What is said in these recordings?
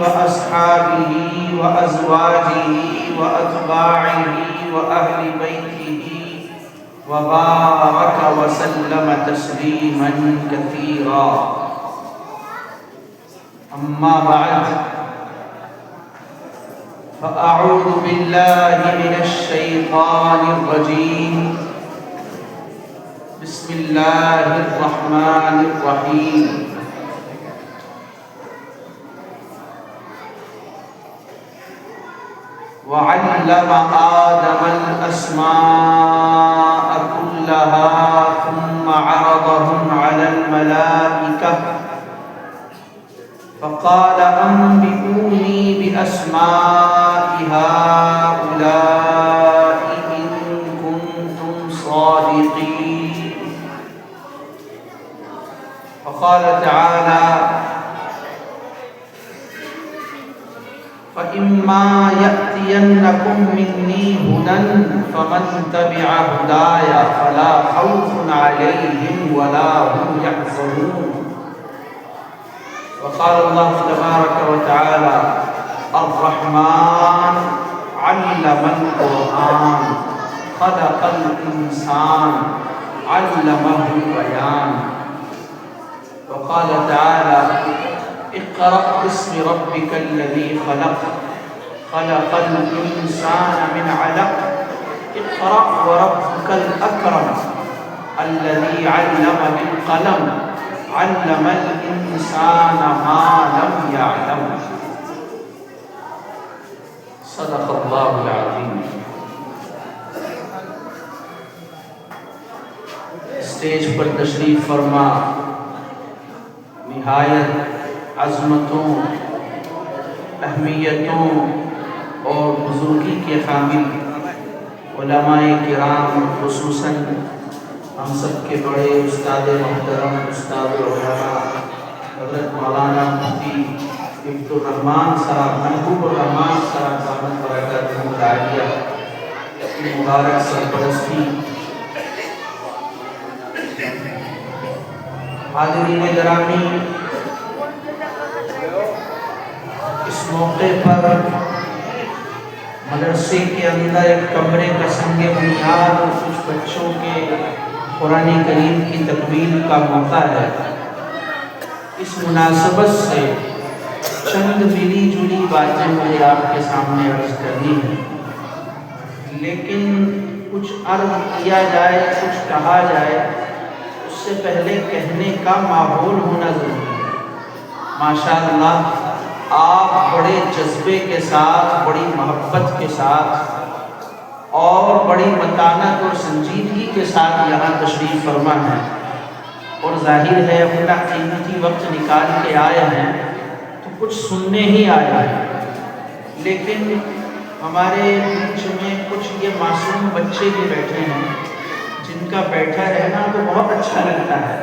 وأصحابه وأزواجه وأتباعه وأهل بيته وبارك وسلم تسليما كثيرا. أما بعد، فأعوذ بالله من الشيطان الرجيم. بسم الله الرحمن الرحيم. وعلم آدم الأسماء كلها ثم عرضهم على الملائكة فقال أنبئوني بأسماء هؤلاء إن كنتم صادقين. فقال تعالى: فإما يأتينكم مني هدى فمن تبع هداي فلا خوف عليهم ولا هم يحزنون. وقال الله تبارك وتعالى: الرحمن علم القرآن خلق الإنسان علمه البيان. وقال تعالى: اقرأ باسم ربك الذي خلق خلق الإنسان من علق اقرأ وربك الأكرم الذي علم بالقلم علم الإنسان ما لم يعلم. صدق الله العظيم. اسٹیج پر تشریف فرما نہایت عظمتوں، اہمیتوں اور بزرگی کے حامل علماء کرام، خصوصاً ہم سب کے بڑے استاد محترم، استاد علماء حضرت مولانا مفتی عبد الرحمان صاحب، محبوب الرحمان صاحب دامت برکاتہ العالیہ کی مبارک سرپرستی، حاضرین گرامی، اس موقع پر مدرسے کے اندر ایک کمرے کا سنگ بنیاد اور کچھ بچوں کے قرآن کریم کی تکمیل کا موقع ہے. اس مناسبت سے چند ملی جلی باتیں مجھے آپ کے سامنے عرض کرنی ہیں، لیکن کچھ عرض کیا جائے، کچھ کہا جائے، اس سے پہلے کہنے کا ماحول ہونا ضروری ہے. ماشاءاللہ آپ بڑے جذبے کے ساتھ، بڑی محبت کے ساتھ اور بڑی متانت اور سنجیدگی کے ساتھ یہاں تشریف فرما ہیں، اور ظاہر ہے اپنا قیمتی وقت نکال کے آئے ہیں تو کچھ سننے ہی آئے ہیں. لیکن ہمارے بیچ میں کچھ یہ معصوم بچے بھی بیٹھے ہیں جن کا بیٹھا رہنا تو بہت اچھا لگتا ہے،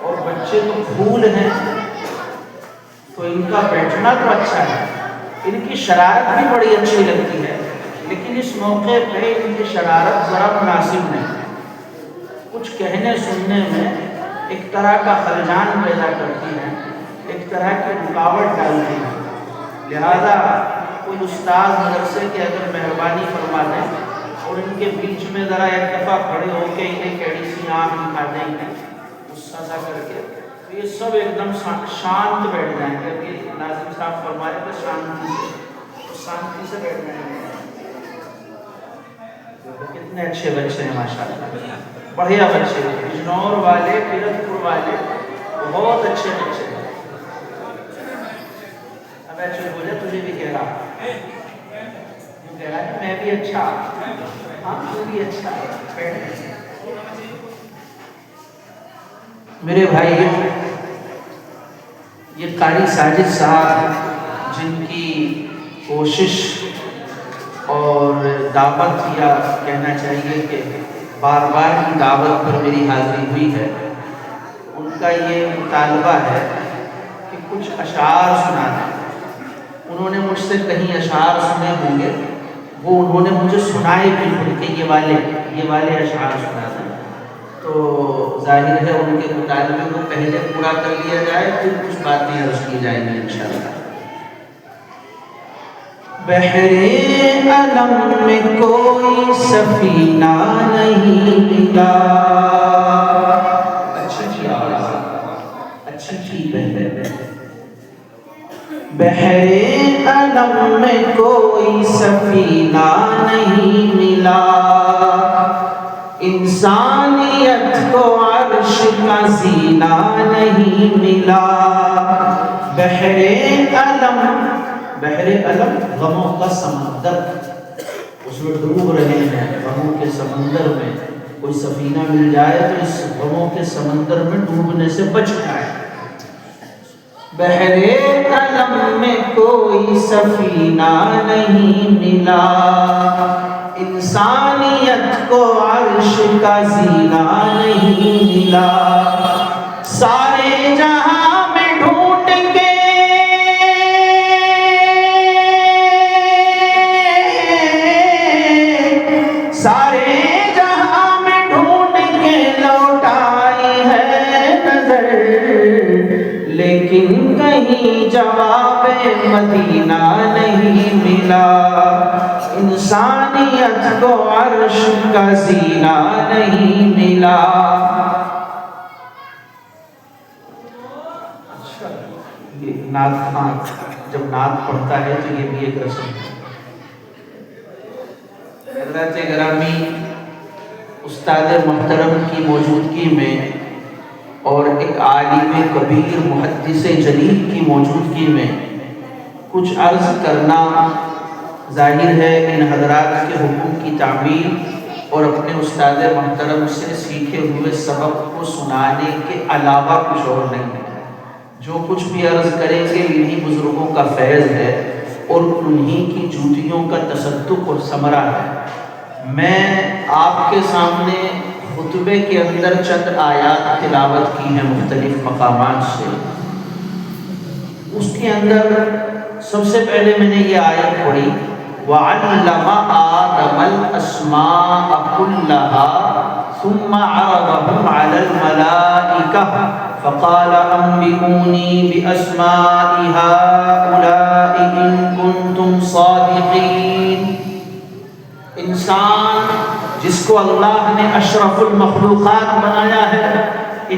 اور بچے تو پھول ہیں تو ان کا بیٹھنا تو اچھا ہے، ان کی شرارت بھی بڑی اچھی لگتی ہے، لیکن اس موقع پہ ان کی شرارت ذرا مناسب نہیں. کچھ کہنے سننے میں ایک طرح کا خلجان پیدا کرتی ہیں، ایک طرح کی رکاوٹ ڈالتی ہیں. لہذا کوئی استاد مدرسے کے اگر مہربانی فرما دیں اور ان کے بیچ میں ذرا ایک دفعہ کھڑے ہو کے انہیں کیڑی سی آنکھ دکھا دیں گے غصہ سا کر کے، تو یہ سب ایک دم شانت بیٹھ جائیں گے. ابھی ناظم صاحب فرما رہے تھے شانتی سے بیٹھ جائیں گے. کتنے اچھے بچے ہیں ماشاءاللہ، بڑھیا بچے ہیں، بجنور والے، پیرت پور والے، بہت اچھے بچے ہیں. اب ایسے بولے تجھے بھی کہہ رہا کہہ رہا ہے میں بھی اچھا، ہاں تو بھی اچھا. میرے بھائیوں، یہ قاری ساجد صاحب جن کی کوشش اور دعوت، یا کہنا چاہیے کہ بار بار کی دعوت پر میری حاضری ہوئی ہے، ان کا یہ مطالبہ ہے کہ کچھ اشعار سنا دیں. انہوں نے مجھ سے کہیں اشعار سنے ہوں گے، وہ انہوں نے مجھے سنائے بھی ہوں کہ یہ والے اشعار سنا دیں. تو ظاہر ہے ان کے مطالبے کو پہلے پورا کر لیا جائے، پھر کچھ باتیں عرض کی جائیں گی انشاءاللہ. بحر علم میں کوئی سفینہ نہیں ملا. اچھی آواز، اچھی بہر. بحر علم میں کوئی سفینہ نہیں ملا، انسانیت کو عرش کا زینہ نہیں ملا. بحر علم، بحر علم غموں کا سمندر، اس میں ڈوب رہے ہیں غموں کے سمندر میں. کوئی سفینہ مل جائے تو اس غموں کے سمندر میں ڈوبنے سے بچ جائے. بحر علم میں کوئی سفینہ نہیں ملا، انسانیت کو عرش کا زینہ نہیں ملا. سارے جہاں میں ڈھونڈ کے سارے جہاں میں ڈھونڈ کے لوٹائی ہے نظر، لیکن کہیں جواب مدینہ نہیں ملا. انسانیت کو عرش کا زینہ نہیں ملا. یہ نعت خواں جب نعت پڑھتا ہے تو یہ بھی ایک رسم ہے. حضرت گرامی استاد محترم کی موجودگی میں اور ایک عالم کبیر محدث جلیل کی موجودگی میں کچھ عرض کرنا ظاہر ہے ان حضرات کے حقوق کی تعمیل اور اپنے استاد محترم سے سیکھے ہوئے سبق کو سنانے کے علاوہ کچھ اور نہیں ہے. جو کچھ بھی عرض کریں گے انہی بزرگوں کا فیض ہے اور انہی کی جوتیوں کا تصدق اور ثمرہ ہے. میں آپ کے سامنے خطبے کے اندر چند آیات تلاوت کی ہیں مختلف مقامات سے. اس کے اندر سب سے پہلے میں نے یہ آیت پڑھی وَعَلَّمَ آدَمَ الْأَسْمَاءَ كُلَّهَا ثُمَّ عَرَضَهُمْ عَلَى الْمَلَائِكَةِ فَقَالَ أَنبِئُونِي بِأَسْمَاءِ هَؤُلَاءِ إِن كُنتُمْ صَادِقِينَ. انسان جس کو اللہ نے اشرف المخلوقات بنایا ہے،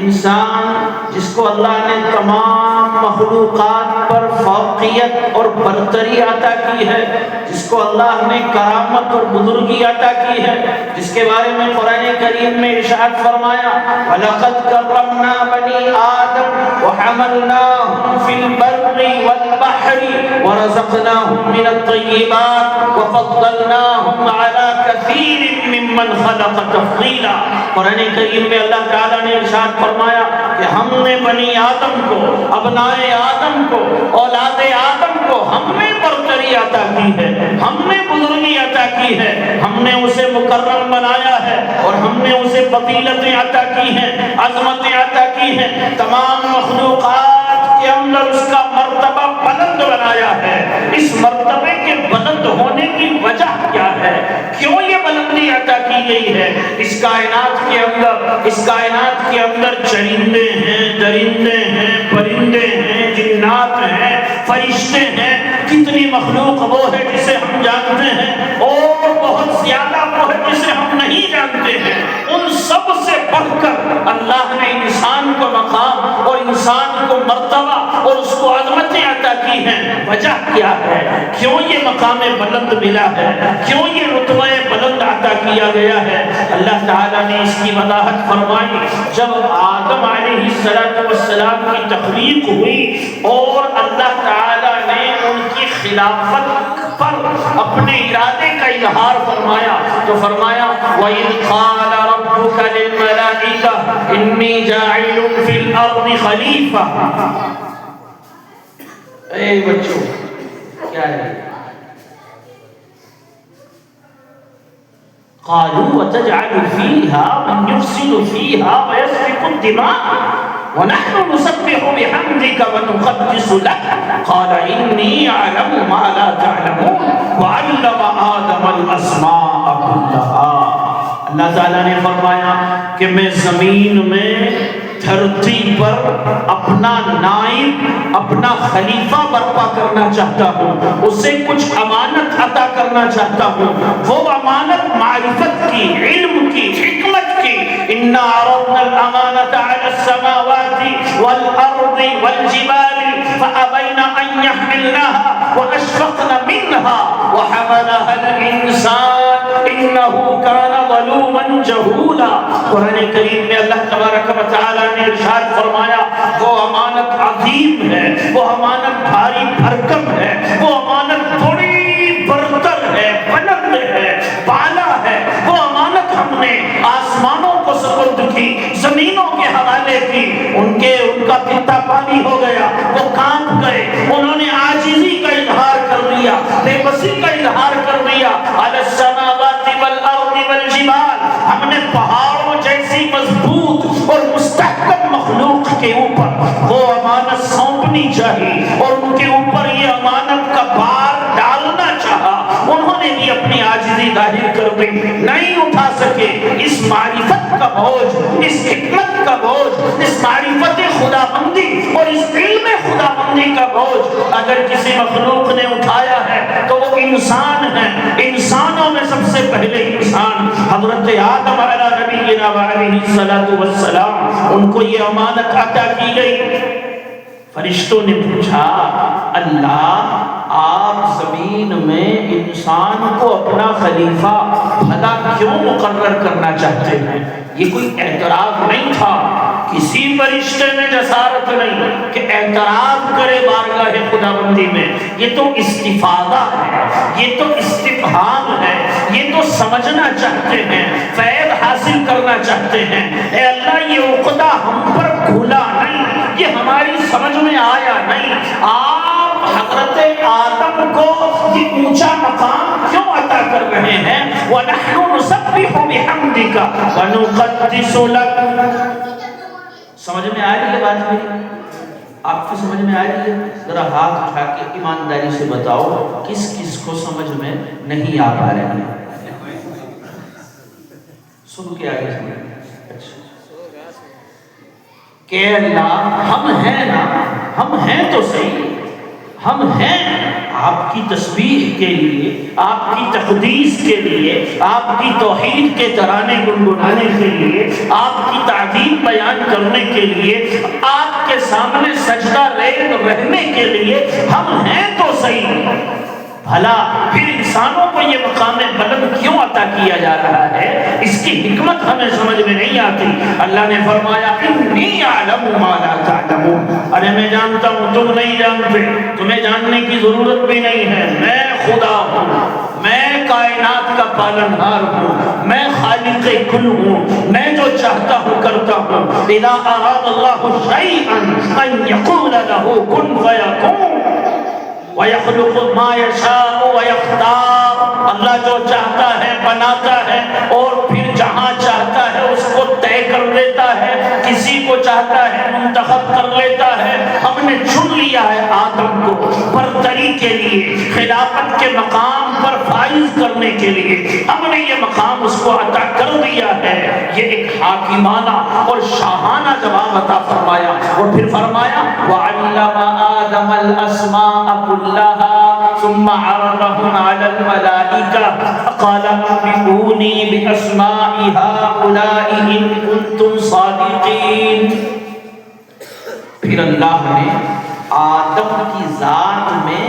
انسان جس کو اللہ نے تمام مخلوقات پر فوقیت اور برتری عطا کی ہے، جس کو اللہ نے کرامت اور بزرگی عطا کی ہے، جس کے بارے میں قرآن کریم میں ارشاد فرمایا وَلَقَدْ كَرَّمْنَا بَنِي آدَمَ وَحَمَلْنَاهُمْ فِي الْبَرِّ وَالْبَحْرِ وَرَزَقْنَاهُم مِّنَ الطَّيِّبَاتِ وَفَضَّلْنَاهُمْ عَلَى كَثِيرٍ مِّمَّنْ خَلَقَ تَفْضِيلًا. قرآن کریم میں اللہ تعالیٰ نے ارشاد فرمایا کہ ہم نے بنی آدم کو، ابنائے آدم کو، اولاد آدم کو ہم نے برتری عطا کی ہے، ہم نے بزرگی عطا کی ہے، ہم نے اسے مکرم بنایا ہے اور ہم نے اسے فضیلتیں عطا کی ہیں، عظمتیں عطا کی ہیں. تمام مخلوقات کے اندر اس کا مرتبہ بلند بنایا ہے. اس مرتبے کے بلند ہونے کی وجہ کیا ہے؟ کیوں یہ بلندی عطا کی گئی ہے؟ اس کائنات کے اندر چرندے ہیں، درندے ہیں، پرندے ہیں، جنات ہیں، فرشتے ہیں. کتنی مخلوق وہ ہے جسے ہم جانتے ہیں اور بہت زیادہ وہ ہے جسے ہم نہیں جانتے ہیں. ان سب سے بڑھ کر اللہ نے انسان کو مقام اور انسان کو مرتبہ اور اس کو عظمتیں عطا کی ہیں. وجہ کیا ہے؟ کیوں یہ مقام بلند ملا ہے؟ کیوں یہ رتبہ بلند عطا کیا گیا ہے؟ اللہ تعالیٰ نے اس کی وضاحت فرمائی. جب آدم علیہ السلام کی تخلیق ہوئی اور اللہ تعالیٰ نے ان کی خلافت پر اپنے ارادے کا اظہار فرمایا تو فرمایا وَإِذْ قَالَ رَبُّكَ لِلْمَلَائِكَةِ إِنِّي جَاعِلٌ فِي الْأَرْضِ خَلِيفَةً. اے بچوں کیا ہے؟ قالوا وتجعل فيها من يفسد فيها ويسفك الدماء ونحن نسبح بحمدك ونقدس لك قال إني أعلم ما لا تعلمون وعلم آدم الأسماء كلها. اللہ تعالیٰ نے فرمایا کہ میں زمین میں دھرتی پر اپنا نائب، اپنا خلیفہ برپا کرنا چاہتا ہوں، اسے کچھ امانت عطا کرنا چاہتا ہوں۔ وہ امانت معرفت کی، علم کی، حکمت کی۔ اِنَّا عَرَضْنَا الْأَمَانَةَ عَلَى السَّمَاوَاتِ وَالْأَرْضِ وَالْجِبَالِ فَأَبَيْنَ أَن يَحْمِلْنَهَا وَأَشْفَقْنَ مِنْهَا وَحَمَلَهَا الْإِنسَانُ إِنَّهُ كَانَ ظَلُومًا جَهُولًا۔ قرآن کریم میں اللہ تبارک و تعالی نے ارشاد فرمایا وہ امانت عظیم ہے، وہ امانت بھاری بھرکم ہے، وہ امانت بڑی برتر ہے، بلند ہے، بالا ہے۔ وہ امانت ہم نے آسمانوں کو سپرد کی، زمینوں کے حوالے کی۔ ان کا پتا پانی ہو گیا، وہ کانپ گئے، انہوں نے عاجزی کا اظہار کر دیا، بے بسی کا اظہار کر دیا۔ علی السماوات والارض والجبال، ہم نے پہاڑوں جیسی مضبوط اور مستحکم مخلوق کے اوپر وہ امانت سونپنی چاہیے اور ان کے اوپر یہ امانت کا بار ڈالنا چاہا۔ انہوں نے بھی اپنی عاجزی ظاہر کر دی، نہیں اٹھا سکے اس معرفت کا بوجھ، اس حکمت کا بوجھ، اس معرفت خدا بندی اور اس علم خدا بندی کا بوجھ اگر کسی مخلوق نے اٹھایا ہے تو وہ انسان ہے۔ انسانوں میں سب سے پہلے انسان حضرت آدم علیہ نبینا وعلیہ السلام، ان کو یہ امانت عطا کی گئی۔ فرشتوں نے پوچھا اللہ آپ زمین میں انسان کو اپنا خلیفہ بھلا کیوں مقرر کرنا چاہتے ہیں؟ یہ کوئی اعتراض نہیں تھا، کسی فرشتے میں جسارت نہیں کہ اعتراض کرے بارگاہ خداوندی میں۔ یہ تو استفادہ ہے، یہ تو استفہام ہے، یہ تو سمجھنا چاہتے ہیں، فیض حاصل کرنا چاہتے ہیں۔ اے اللہ یہ عقدہ ہم پر کھلا نہیں، یہ ہماری سمجھ میں آیا نہیں، آپ حضرت آدم کو یہ اونچا مقام کیوں عطا کر رہے ہیں؟ وَنَحْنُ نُسَبِّحُ بِحَمْدِكَ وَنُقَدِّسُ لَكَ۔ سمجھ میں آ رہی ہے بات میری؟ آپ کی سمجھ میں آ رہی ہے؟ ذرا ہاتھ اٹھا کے ایمانداری سے بتاؤ کس کس کو سمجھ میں نہیں آ پا رہے ہیں؟ سن کے آگے سمجھ۔ اچھا کہ اللہ ہم ہیں نا، ہم ہیں تو صحیح، ہم ہیں آپ کی تسبیح کے لیے، آپ کی تقدیس کے لیے، آپ کی توحید کے ترانے گنگنانے کے لیے، آپ کی تعظیم بیان کرنے کے لیے، آپ کے سامنے سجدہ ریز رہنے کے لیے ہم ہیں تو صحیح، بھلا پھر انسانوں کو یہ مقام بلند کیوں عطا کیا جا رہا ہے؟ اس کی حکمت ہمیں سمجھ میں نہیں آتی۔ اللہ نے فرمایا انی اعلم ما لا تعلمون، ارے میں جانتا ہوں تم نہیں جانتے، تمہیں جاننے کی ضرورت بھی نہیں ہے۔ میں خدا ہوں، میں کائنات کا پالنہار ہوں، میں خالق کل ہوں، میں جو چاہتا ہوں کرتا ہوں۔ اذا اراد اللہ شیئا ان یقول له کن فیکون وَيَخْلُقُ مَا يَشَاءُ وَيَخْتَارُ، اللہ جو چاہتا ہے بناتا ہے اور پھر جہاں چاہتا ہے اس کو طے کر لیتا ہے، کسی کو چاہتا ہے منتخب کر لیتا ہے۔ ہم نے چن لیا ہے آدم کو برتری کے لیے، خلافت کے مقام پر فائز کرنے کے لیے، ہم نے یہ مقام اس کو عطا کر دیا ہے۔ یہ ایک حاکمانہ اور شاہانہ جواب عطا فرمایا اور پھر فرمایا وَعَلَّمَ آدَمَ الْأَسْمَاءَ كُلَّهَا ثُمَّ عَرَضَهُمْ عَلَى الْمَلَائِكَةِ فَقَالَ أَنبِئُونِي بِأَسْمَاءِ هَؤُلَاءِ إِن كُنتُمْ صَادِقِينَ۔ پھر اللہ نے آدم کی ذات میں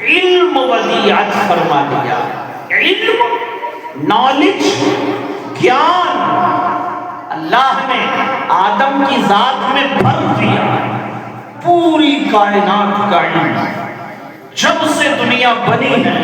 علم ودیعت فرما دیا، علم، نالج، گیان اللہ نے آدم کی ذات میں بھر دیا، پوری کائنات کا علم۔ جب سے دنیا بنی ہے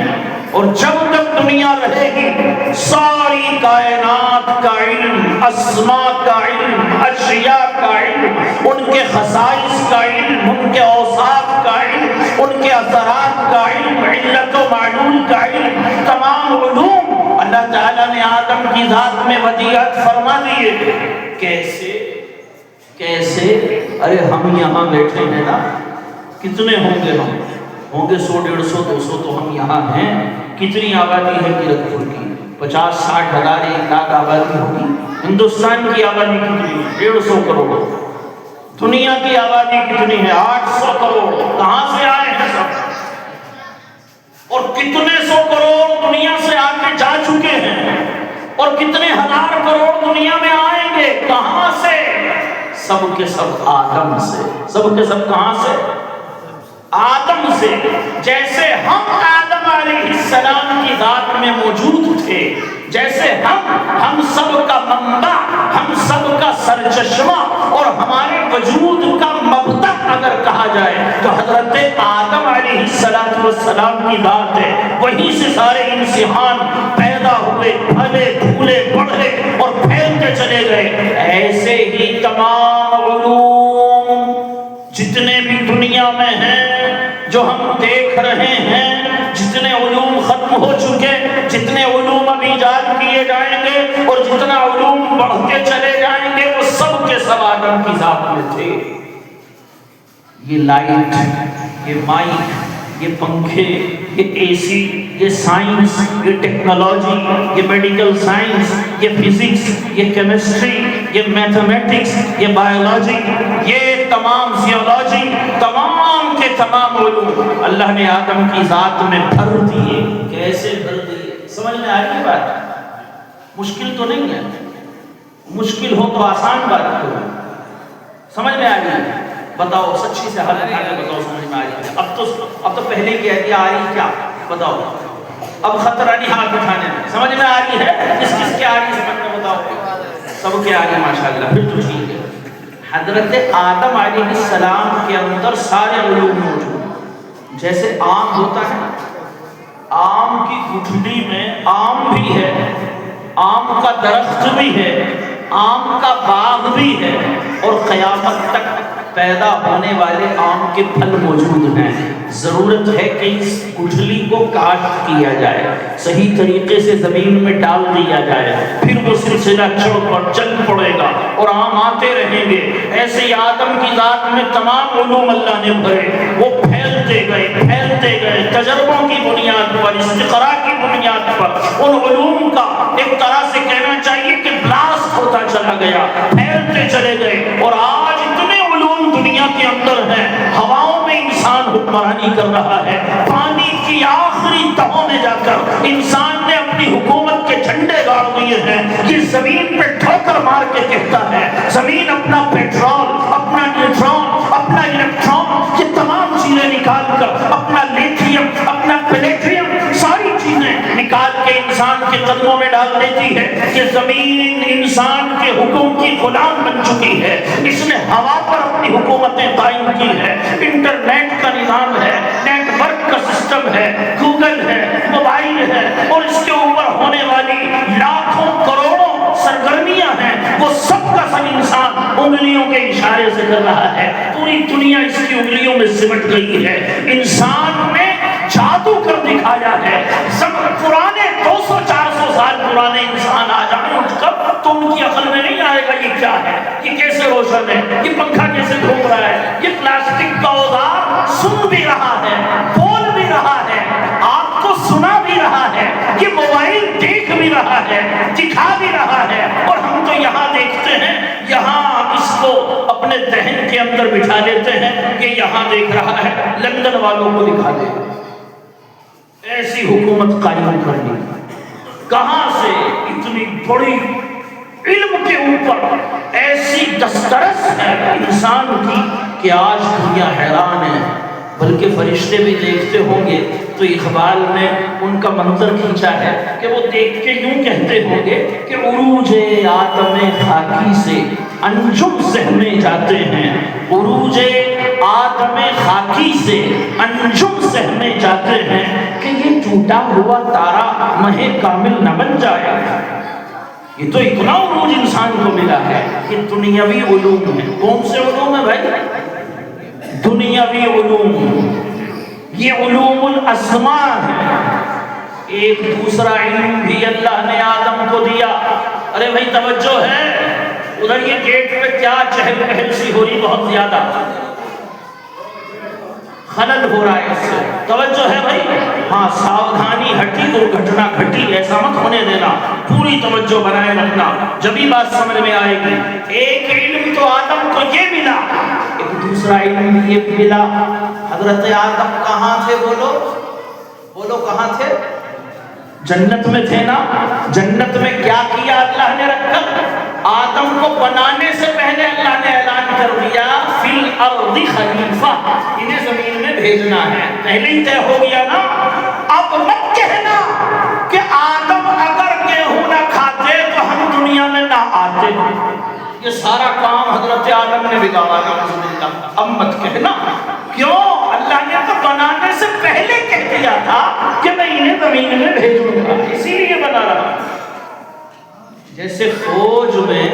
اور جب تک دنیا رہے گی ساری کائنات کا علم، اسماء کا علم، اشیاء کا علم، ان کے خصائص کا علم، ان کے اوصاف کا علم، ان کے اثرات کا علم، علت و معلول کا علم، تمام علوم اللہ تعالیٰ نے آدم کی ذات میں ودیعت فرما دیے۔ کیسے؟ ارے ہم یہاں بیٹھے ہیں نا، کتنے ہوں گے؟ ہم ہوں گے 100 150 200 تو ہم یہاں ہیں۔ کتنی آبادی ہے کیرتپور کی؟ 50 60 ہزار 1 لاکھ آبادی ہوگی۔ ہندوستان کی آبادی کتنی؟ 150 کروڑ۔ دنیا کی آبادی کتنی ہے؟ 800 کروڑ. کہاں سے آئے ہیں سب؟ اور کتنے سو کروڑ دنیا سے آگے جا چکے ہیں، اور کتنے ہزار کروڑ دنیا میں آئیں گے. کہاں سے؟ سب کے سب آدم سے. سب کے سب کہاں سے؟ آدم سے. جیسے ہم آدم علیہ السلام کی ذات میں موجود تھے، جیسے ہم سب کا منبع، ہم سب کا سرچشمہ اور ہمارے وجود کا مبدأ اگر کہا جائے تو حضرت آدم علیہ السلام کی ذات ہے. وہیں سے سارے انسان پیدا ہوئے، پھلے پھولے بڑھے اور پھیلتے چلے گئے. ایسے ہی تمام علوم جتنے بھی دنیا میں ہیں جو ہم دیکھ رہے ہیں، جتنے علوم ختم ہو چکے، جتنے علوم ابھی ایجاد کیے جائیں گے اور جتنا علوم بڑھتے چلے جائیں گے، وہ سب کے سب آدم کی ذات میں تھے. یہ لائٹ، یہ مائک، یہ پنکھے، یہ اے سی، یہ سائنس، یہ ٹیکنالوجی، یہ میڈیکل سائنس، یہ فزکس، یہ کیمسٹری، یہ میتھمیٹکس، یہ بایولوجی، یہ تمام زیولوجی، تمام کے تمام علوم اللہ نے آدم کی ذات میں بھر دیے. کیسے بھر دیے؟ سمجھ میں آ رہی بات؟ مشکل تو نہیں ہے. مشکل ہو تو آسان بات کرو. سمجھ میں آ رہی ہے؟ بتاؤ سچی سے حل اٹھا کے بتاؤ سمجھ میں آ رہی ہے. اب تو پہلے کہہ دیا آ رہی کیا؟ بتاؤ. اب خطرہ نہیں ہاتھ اٹھانے میں. سمجھ میں آ رہی ہے؟ کس کے آ رہی سمجھ میں بتاؤ. سب کے آ رہی ماشاءاللہ. پھر تو ٹھیک ہے. حضرت آدم علیہ السلام کے اندر سارے علوم موجود. جیسے آم ہوتا ہے، آم کی گٹھلی میں آم بھی ہے، آم کا درخت بھی ہے، آم کا باغ بھی ہے، اور قیامت تک پیدا ہونے والے آم کے پھل موجود ہیں. ضرورت ہے کہ اس گٹھلی کو کاشت کیا جائے، صحیح طریقے سے زمین میں ڈال دیا جائے، پھر وہ سلسلہ چل پڑے گا اور آم آتے رہیں گے. ایسے ہی آدم کی ذات میں تمام علوم اللہ نے بھرے، وہ پھیلتے گئے تجربوں کی بنیاد پر، استقراء کی بنیاد پر. ان علوم کا ایک طرح سے کہنا چاہیے کہ بلاسٹ ہوتا چلا گیا، پھیلتے چلے گئے. اور آج اتنے علوم دنیا کے اندر ہیں. ہواؤں میں انسان حکمرانی کر رہا ہے. پانی کی آخری تہوں میں جا کر انسان نے اپنی حکومت کے جھنڈے گاڑ دیے ہیں. یہ زمین پہ ٹھوکر مار کے کہتا ہے، زمین اپنا پیٹرول، اپنا نیوٹرون، اپنا الیکٹرون، یہ تمام چیزیں نکال کر، اپنا لیتھیم، اپنا پلیٹیم، ساری چیزیں نکال کے انسان کے قدموں میں ڈال دیتی ہے. کہ زمین انسان کے حکم کی غلام بن چکی ہے. اس نے ہوا پر اپنی حکومتیں قائم کی ہے. انٹرنیٹ کا نظام ہے، نیٹ ورک کا سسٹم ہے، گوگل ہے، موبائل ہے، اور اس کے اوپر ہونے والی لاکھوں کروڑوں سرگرمیاں ہیں. وہ سب کا سب انسان انگلیوں کے اشارے سے کر رہا ہے. پوری دنیا اس کی انگلیوں میں سمٹ گئی ہے. انسان نے جادو کر دکھایا ہے. سب پرانے 200-400 سال پرانے انسان آ جائیں اٹھ کر تو ان کی عقل میں نہیں آئے گا یہ کیا ہے، یہ کیسے روشن ہے، یہ پنکھا کیسے گھوم رہا ہے، یہ پلاسٹک کا اوزار سن بھی رہا ہے، بول بھی رہا ہے، آپ کو سنا بھی رہا ہے، یہ موبائل دیکھ بھی رہا ہے، دکھا بھی رہا ہے. اور ہم تو یہاں دیکھتے ہیں، یہاں اس کو اپنے ذہن کے اندر بٹھا لیتے ہیں کہ یہاں دیکھ رہا ہے، لندن والوں کو دکھا دے. ایسی حکومت قائم کر لی. کہاں سے اتنی بڑی علم کے اوپر ایسی دسترس ہے انسان کی کہ آج دنیا حیران ہے. بلکہ فرشتے بھی دیکھتے ہوں گے تو اقبال نے ان کا منظر کھینچا ہے کہ وہ دیکھ کے یوں کہتے ہوں گے کہ عروج آدم خاکی سے انجم سہمے جاتے ہیں. عروج آدم خاکی سے انجم سہمے جاتے ہیں کہ یہ ٹوٹا ہوا تارا مہ کامل نہ بن جائے. یہ تو اتنا عروج انسان کو ملا ہے کہ دنیاوی علوم ہے. کون سے علوم ہے بھائی؟ دنیاوی علوم. یہ علوم الاسماء ہے. ایک دوسرا علم بھی اللہ نے آدم کو دیا. ارے بھائی توجہ ہے، ادھر یہ گیٹ پہ کیا چہل پہل سی ہو رہی، بہت زیادہ خلل ہو رہا ہے اس سے. توجہ ہے بھائی؟ ہاں ساودھانی ہٹی، درگھٹنا گھٹی، ایسا مت ہونے دینا. پوری توجہ بنائے رکھنا، جبھی بات سمجھ میں آئے گی۔ ایک علم تو آدم کو یہ ملا، ایک دوسرا علم یہ ملا، حضرت آدم کہاں تھے؟ بولو کہاں تھے؟ جنت میں تھے نا۔ جنت میں کیا کیا اللہ نے رکھ کر؟ آدم کو بنانے سے پہلے اللہ نے اعلان کر دیا فی الارض خلیفہ، انہیں زمین میں بھیجنا ہے، پہلے ہی طے ہو گیا نا۔ اب مت کہنا کہ آدم اگر گیہوں نہ کھاتے تو ہم دنیا میں نہ آتے، یہ سارا کام حضرت آدم نے بگاڑا نا۔ اب مت کہنا، کیوں؟ اللہ نے تو بنانے سے پہلے کہہ دیا تھا کہ میں انہیں زمین میں بھیجوں گا، اسی لیے بنا رہا۔ جیسے فوج میں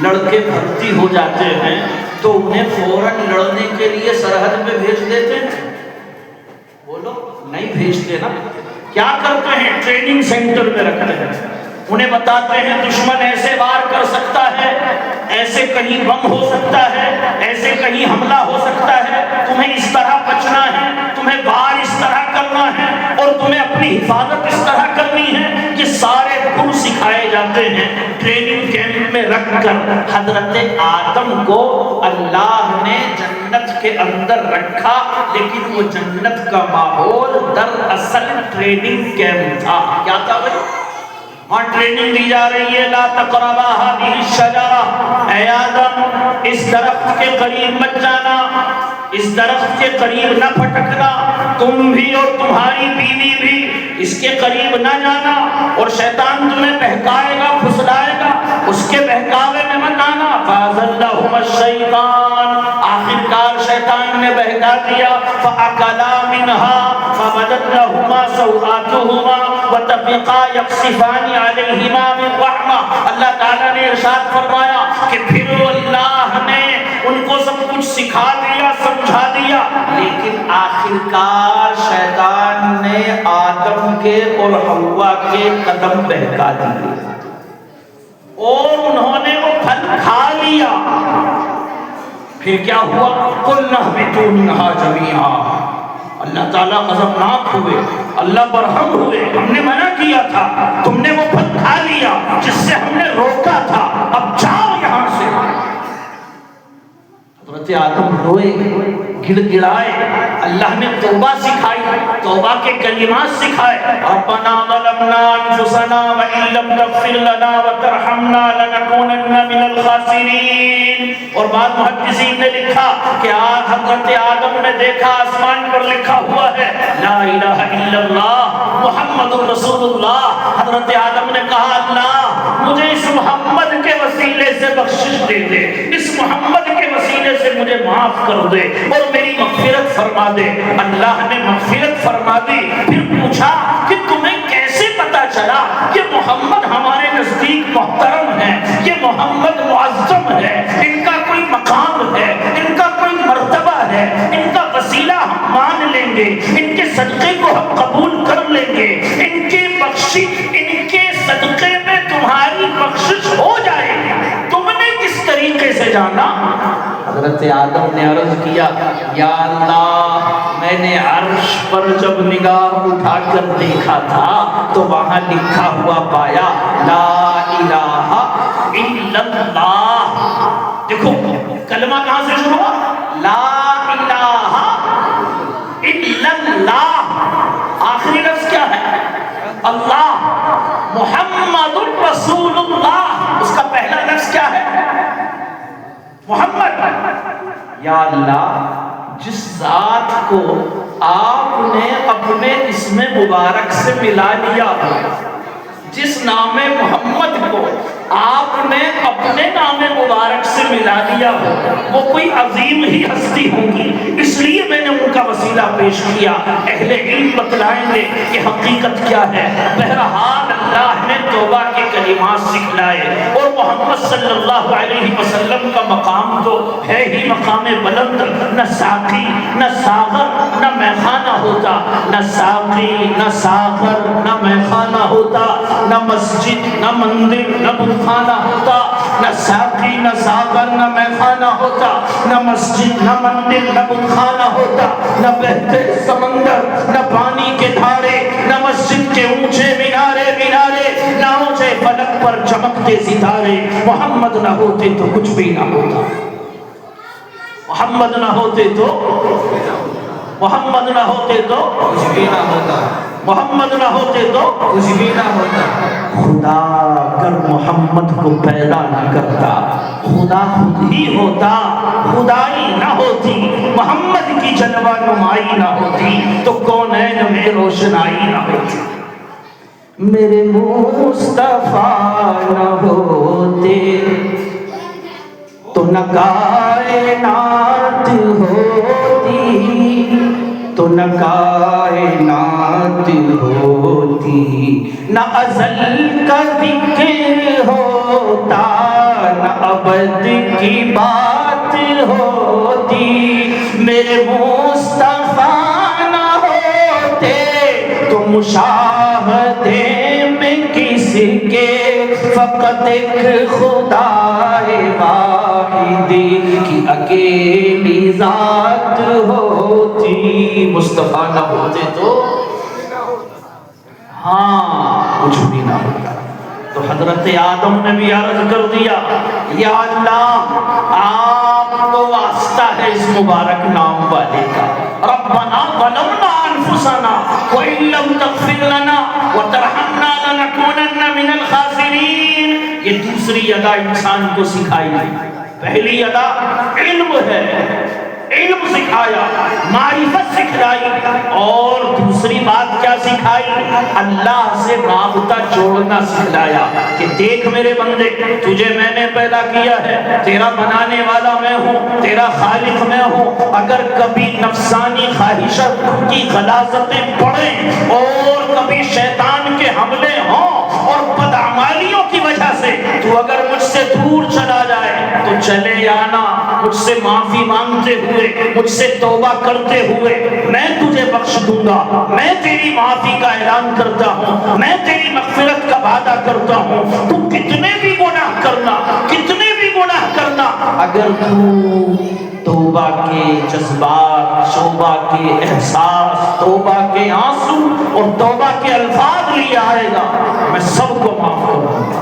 لڑکے بھرتی ہو جاتے ہیں تو انہیں فوراً لڑنے کے لیے سرحد میں بھیج دیتے ہیں؟ بولو نہیں بھیجتے نا۔ کیا کرتے ہیں؟ ٹریننگ سینٹر میں رکھتے ہیں، انہیں بتاتے ہیں دشمن ایسے وار کر سکتا ہے، ایسے کہیں بم ہو سکتا ہے، ایسے کہیں حملہ ہو سکتا ہے، تمہیں اس طرح بچنا ہے، تمہیں وار اس طرح کرنا ہے، اور تمہیں اپنی حفاظت اس طرح کرنی ہے۔ یہ سارے گن سکھائے جاتے ہیں ٹریننگ کیمپ میں رکھ کر۔ حضرت آدم کو اللہ نے جنت کے اندر رکھا، لیکن وہ جنت کا ماحول دراصل ٹریننگ کیمپ تھا۔ کیا تھا بھائی؟ وہاں ٹریننگ دی جا رہی ہے، لا تقربا هذه الشجرہ، اے آدم اس درخت کے قریب مت جانا، اس درخت کے قریب نہ پھٹکنا، تم بھی اور تمہاری بیوی بھی اس کے قریب نہ جانا، اور شیطان تمہیں بہکائے گا، پھسلائے گا، اس کے بہکاوے میں مت آنا۔ فَأَزَلَّهُمَا الشَّيْطَانُ، آخرکار شیطان نے بہکا دیا۔ فَأَكَلَا مِنْهَا فَبَدَتْ لَهُمَا سَوْآتُهُمَا وَطَفِقَا يَقْصِفَانِ عَلَيْهِمَا مِنْ رَحْمَةٍ۔ اللہ تعالیٰ نے ارشاد فرمایا کہ پھر اللہ نے ان کو سب کچھ سکھا دیا، سمجھا دیا، لیکن آخرکار شیطان نے آدم کے اور حوا کے قدم بہکا دیے اور انہوں نے وہ پھل کھا لیا۔ پھر کیا ہوا؟ قُلْنَا اهْبِطُوا مِنْهَا جَمِيعًا، اللہ تعالیٰ غضبناک ہوئے، اللہ برہم ہوئے، ہم نے منع کیا تھا، تم نے وہ پھل کھا لیا جس سے ہم نے روکا تھا، اب جاؤ یہاں سے۔ حضرت آدم روئے، گڑ گڑائے، اللہ نے توبہ سکھائی، توبہ کے کلمات سکھائے۔ ربنا ظلمنا انفسنا وان لم تغفر لنا وترحمنا لنكونن من الخاسرین۔ اور بعض محدثین نے لکھا کہ حضرت آدم نے دیکھا آسمان پر لکھا ہوا ہے لا الہ الا اللہ محمد رسول اللہ۔ حضرت آدم نے کہا اللہ مجھے اس محمد کے وسیلے سے بخشش دے دے، اس محمد کے وسیلے سے مجھے معاف کر دے اور میری مغفرت فرما دے۔ اللہ نے مغفرت فرما دی۔ پھر پوچھا کہ تمہیں کیسے پتا چلا کہ محمد ہمارے نزدیک محترم ہے، یہ محمد معظم ہے، ان کا کوئی مقام ہے، ان کا کوئی مرتبہ ہے، ان کا وسیلہ ہم مان لیں گے، ان کے صدقے کو ہم قبول کر لیں گے، ان کے بخشش، ان کے صدقے میں تمہاری بخشش ہو جائے گی، تم نے کس طریقے سے جانا؟ حضرت آدم نے عرض کیا یا اللہ میں نے عرش پر جب نگاہ اٹھا کر دیکھا تھا تو وہاں لکھا ہوا پایا لا الہ الا اللہ۔ دیکھو کلمہ کہاں سے شروع ہوا؟ لا الہ الا اللہ، آخری لفظ کیا ہے؟ اللہ۔ محمد رسول اللہ، اس کا پہلا لفظ کیا ہے؟ محمد۔ یا اللہ جس ذات کو آپ نے اپنے اسم مبارک سے ملا لیا ہو، جس نام محمد کو آپ نے اپنے نام مبارک سے ملا لیا ہو، وہ کوئی عظیم ہی ہستی ہوگی، اس لیے میں نے ان کا وسیلہ پیش کیا۔ اہل علم بتلائیں گے کہ حقیقت کیا ہے۔ بہرحال اللہ نے توبہ کے کلمات سکھلائے، اور محمد صلی اللہ علیہ وسلم کا مقام تو ہے ہی مقام بلند۔ نہ ساقی نہ ساغر نہ میخانہ ہوتا، نہ ساقی نہ ساغر نہ میخانہ ہوتا، نہ مسجد نہ مندر نہ خانہ ہوتا، نہ ساقی نہ ساغر نہ میخانہ ہوتا، نہ مسجد نہ مندر نہ خانہ ہوتا، نہ بہتے سمندر نہ پانی کے دھارے، نہ مسجد کے اونچے مینارے، نہ اونچے پر چمکتے ستارے، محمد نہ ہوتے تو کچھ بھی نہ ہوتا، محمد نہ ہوتے تو، محمد نہ ہوتے تو کچھ بھی نہ ہوتا، محمد نہ ہوتے تو کچھ بھی نہ ہوتا۔ خدا اگر محمد کو پیدا نہ کرتا، خدا خود ہی ہوتا، خدائی نہ ہوتی، محمد کی جلوہ نمائی نہ ہوتی تو کونین میں روشنائی نہ ہوتی۔ میرے مصطفیٰ نہ ہوتے تو نہ کائنات ہوتی، تو نہ کائنات ہوتی، نہ ازل کا ذکر ہوتا، نہ ابد کی بات ہوتی۔ میرے مصطفیٰ نہ ہوتے تو مشاہدے میں کس کے، فقط ایک خدا واحد کی اکیلی ذات ہوتی۔ مصطفیٰ نہ ہوتے تو ہاں کچھ بھی نہ ہوتا۔ تو حضرت آدم نے بھی عرض کر دیا، یا اللہ آپ کو واسطہ ہے اس مبارک نام والے کا، ربنا ظلمنا انفسنا وان لم تغفر لنا وترحمنا لنکونن من الخاسرین۔ یہ دوسری ادا انسان کو سکھائی، پہلی ادا علم ہے، علم سکھایا، معرفت سکھلائی، اور دوسری بات کیا سکھائی؟ اللہ سے رابطہ جوڑنا سکھلایا کہ دیکھ میرے بندے، تجھے میں نے پیدا کیا ہے، تیرا بنانے والا میں ہوں، تیرا خالق میں ہوں۔ اگر کبھی نفسانی خواہشات کی غلاظتیں پڑیں اور کبھی شیطان کے حملے ہوں اور بدعمالیوں کی وجہ سے تو اگر مجھ سے دور چلا جائے تو چلے آنا، مجھ سے معافی مانگتے ہوئے، مجھ سے توبہ کرتے ہوئے، میں تجھے بخش دوں گا، میں تیری معافی کا اعلان کرتا ہوں، میں تیری مغفرت کا وعدہ کرتا ہوں۔ تو کتنے بھی گناہ کرنا، کتنے بھی گناہ کرنا، اگر تو توبہ کے جذبات، توبہ کے احساس، توبہ کے آنسو اور توبہ کے الفاظ لے آئے گا، میں سب کو معاف کر دوں گا۔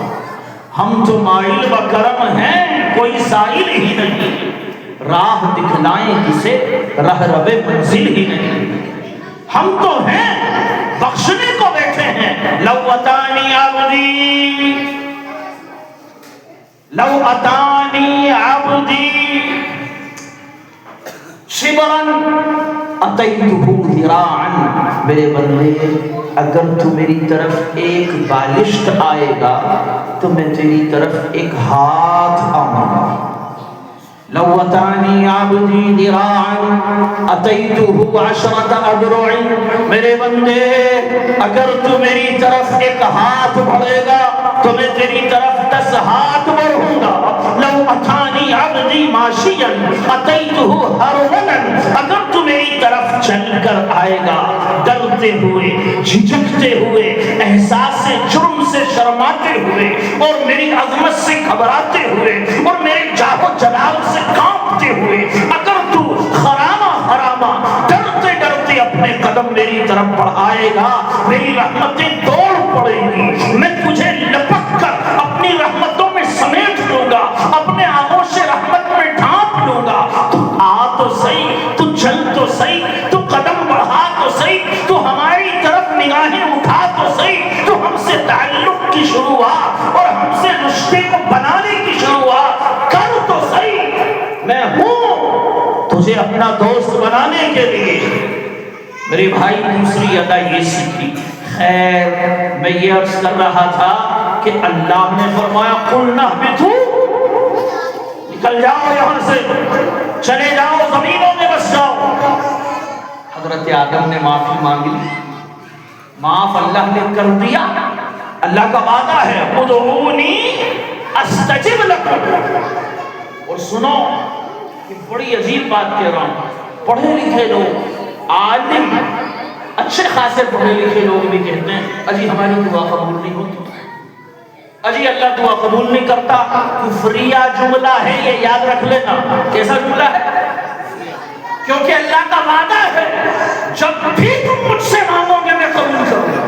ہم تو مائل و کرم ہیں، کوئی سائل ہی نہیں، راہ دکھلائیں کسے، راہ رب منزل ہی نہیں۔ ہم تو ہیں، بخشنے کو بیٹھے ہیں۔ لو اتانی عبدی، لو اتانی عبدی شبرا اتیتہ ذراعا، میرے بندے اگر تو میری طرف ایک بالشت آئے گا تو میں تیری طرف ایک ہاتھ آؤں گا۔ لو اتانی عبدی ذراعا اتیتہ عشرۃ اذرع، میرے بندے اگر تو میری طرف ایک ہاتھ بڑھے گا تو میں تیری طرف 10 ہاتھ بڑھوں گا۔ لو اتانی عبدی ماشیا اتیتہ ہرولا، اگر تو میری طرف چل کر آئے گا ڈرتے ہوئے، جھجکتے ہوئے، احساس جرم سے شرماتے ہوئے، اور میری عظمت سے گھبراتے ہوئے، اور میرے جاہ و جلال سے کانپتے ہوئے، اگر تو خرامہ خرامہ ڈرتے ڈرتے اپنے قدم میری طرف بڑھائے گا، میری رحمتیں دوڑ پڑیں گی، میں تجھے لپک کر اپنی رحمتوں میں سمیٹ لوں گا، اپنے آغوش رحمت میں ڈھانپ لوں گا۔ تو آ تو صحیح، تو چل تو صحیح، تو قدم بڑھا تو صحیح، تو ہماری طرف نگاہیں اٹھا تو صحیح، تو ہم سے تعلق کی شروعات اور ہم سے رشتے کو بنانے کی شروعات کر تو صحیح۔ میں ہوں تجھے اپنا دوست بنانے کے لیے۔ میرے بھائی دوسری ادا یہ سیکھی۔ خیر میں یہ عرض کر رہا تھا کہ اللہ نے فرمایا قُلْنَا اهْبِطُوا، نکل جاؤ یہاں سے، چلے جاؤ زمینوں میں بس جاؤ۔ حضرت آدم نے معافی مانگ لی، معاف اللہ نے کر دیا۔ اللہ کا وعدہ ہے ادعونی استجب لکم۔ اور سنو یہ بڑی عجیب بات کہہ رہا ہوں، پڑھے لکھے لوگ، عالم، اچھے خاصے پڑھے لکھے لوگ بھی کہتے ہیں اجی ہماری دعا قبول نہیں ہوتی، اجی اللہ دعا قبول نہیں کرتا۔ کفریہ جملہ ہے، یہ یاد رکھ لینا۔ کیسا جملہ ہے؟ کیونکہ اللہ کا وعدہ ہے جب بھی تم مجھ سے مانگو گے میں قبول کروں گا۔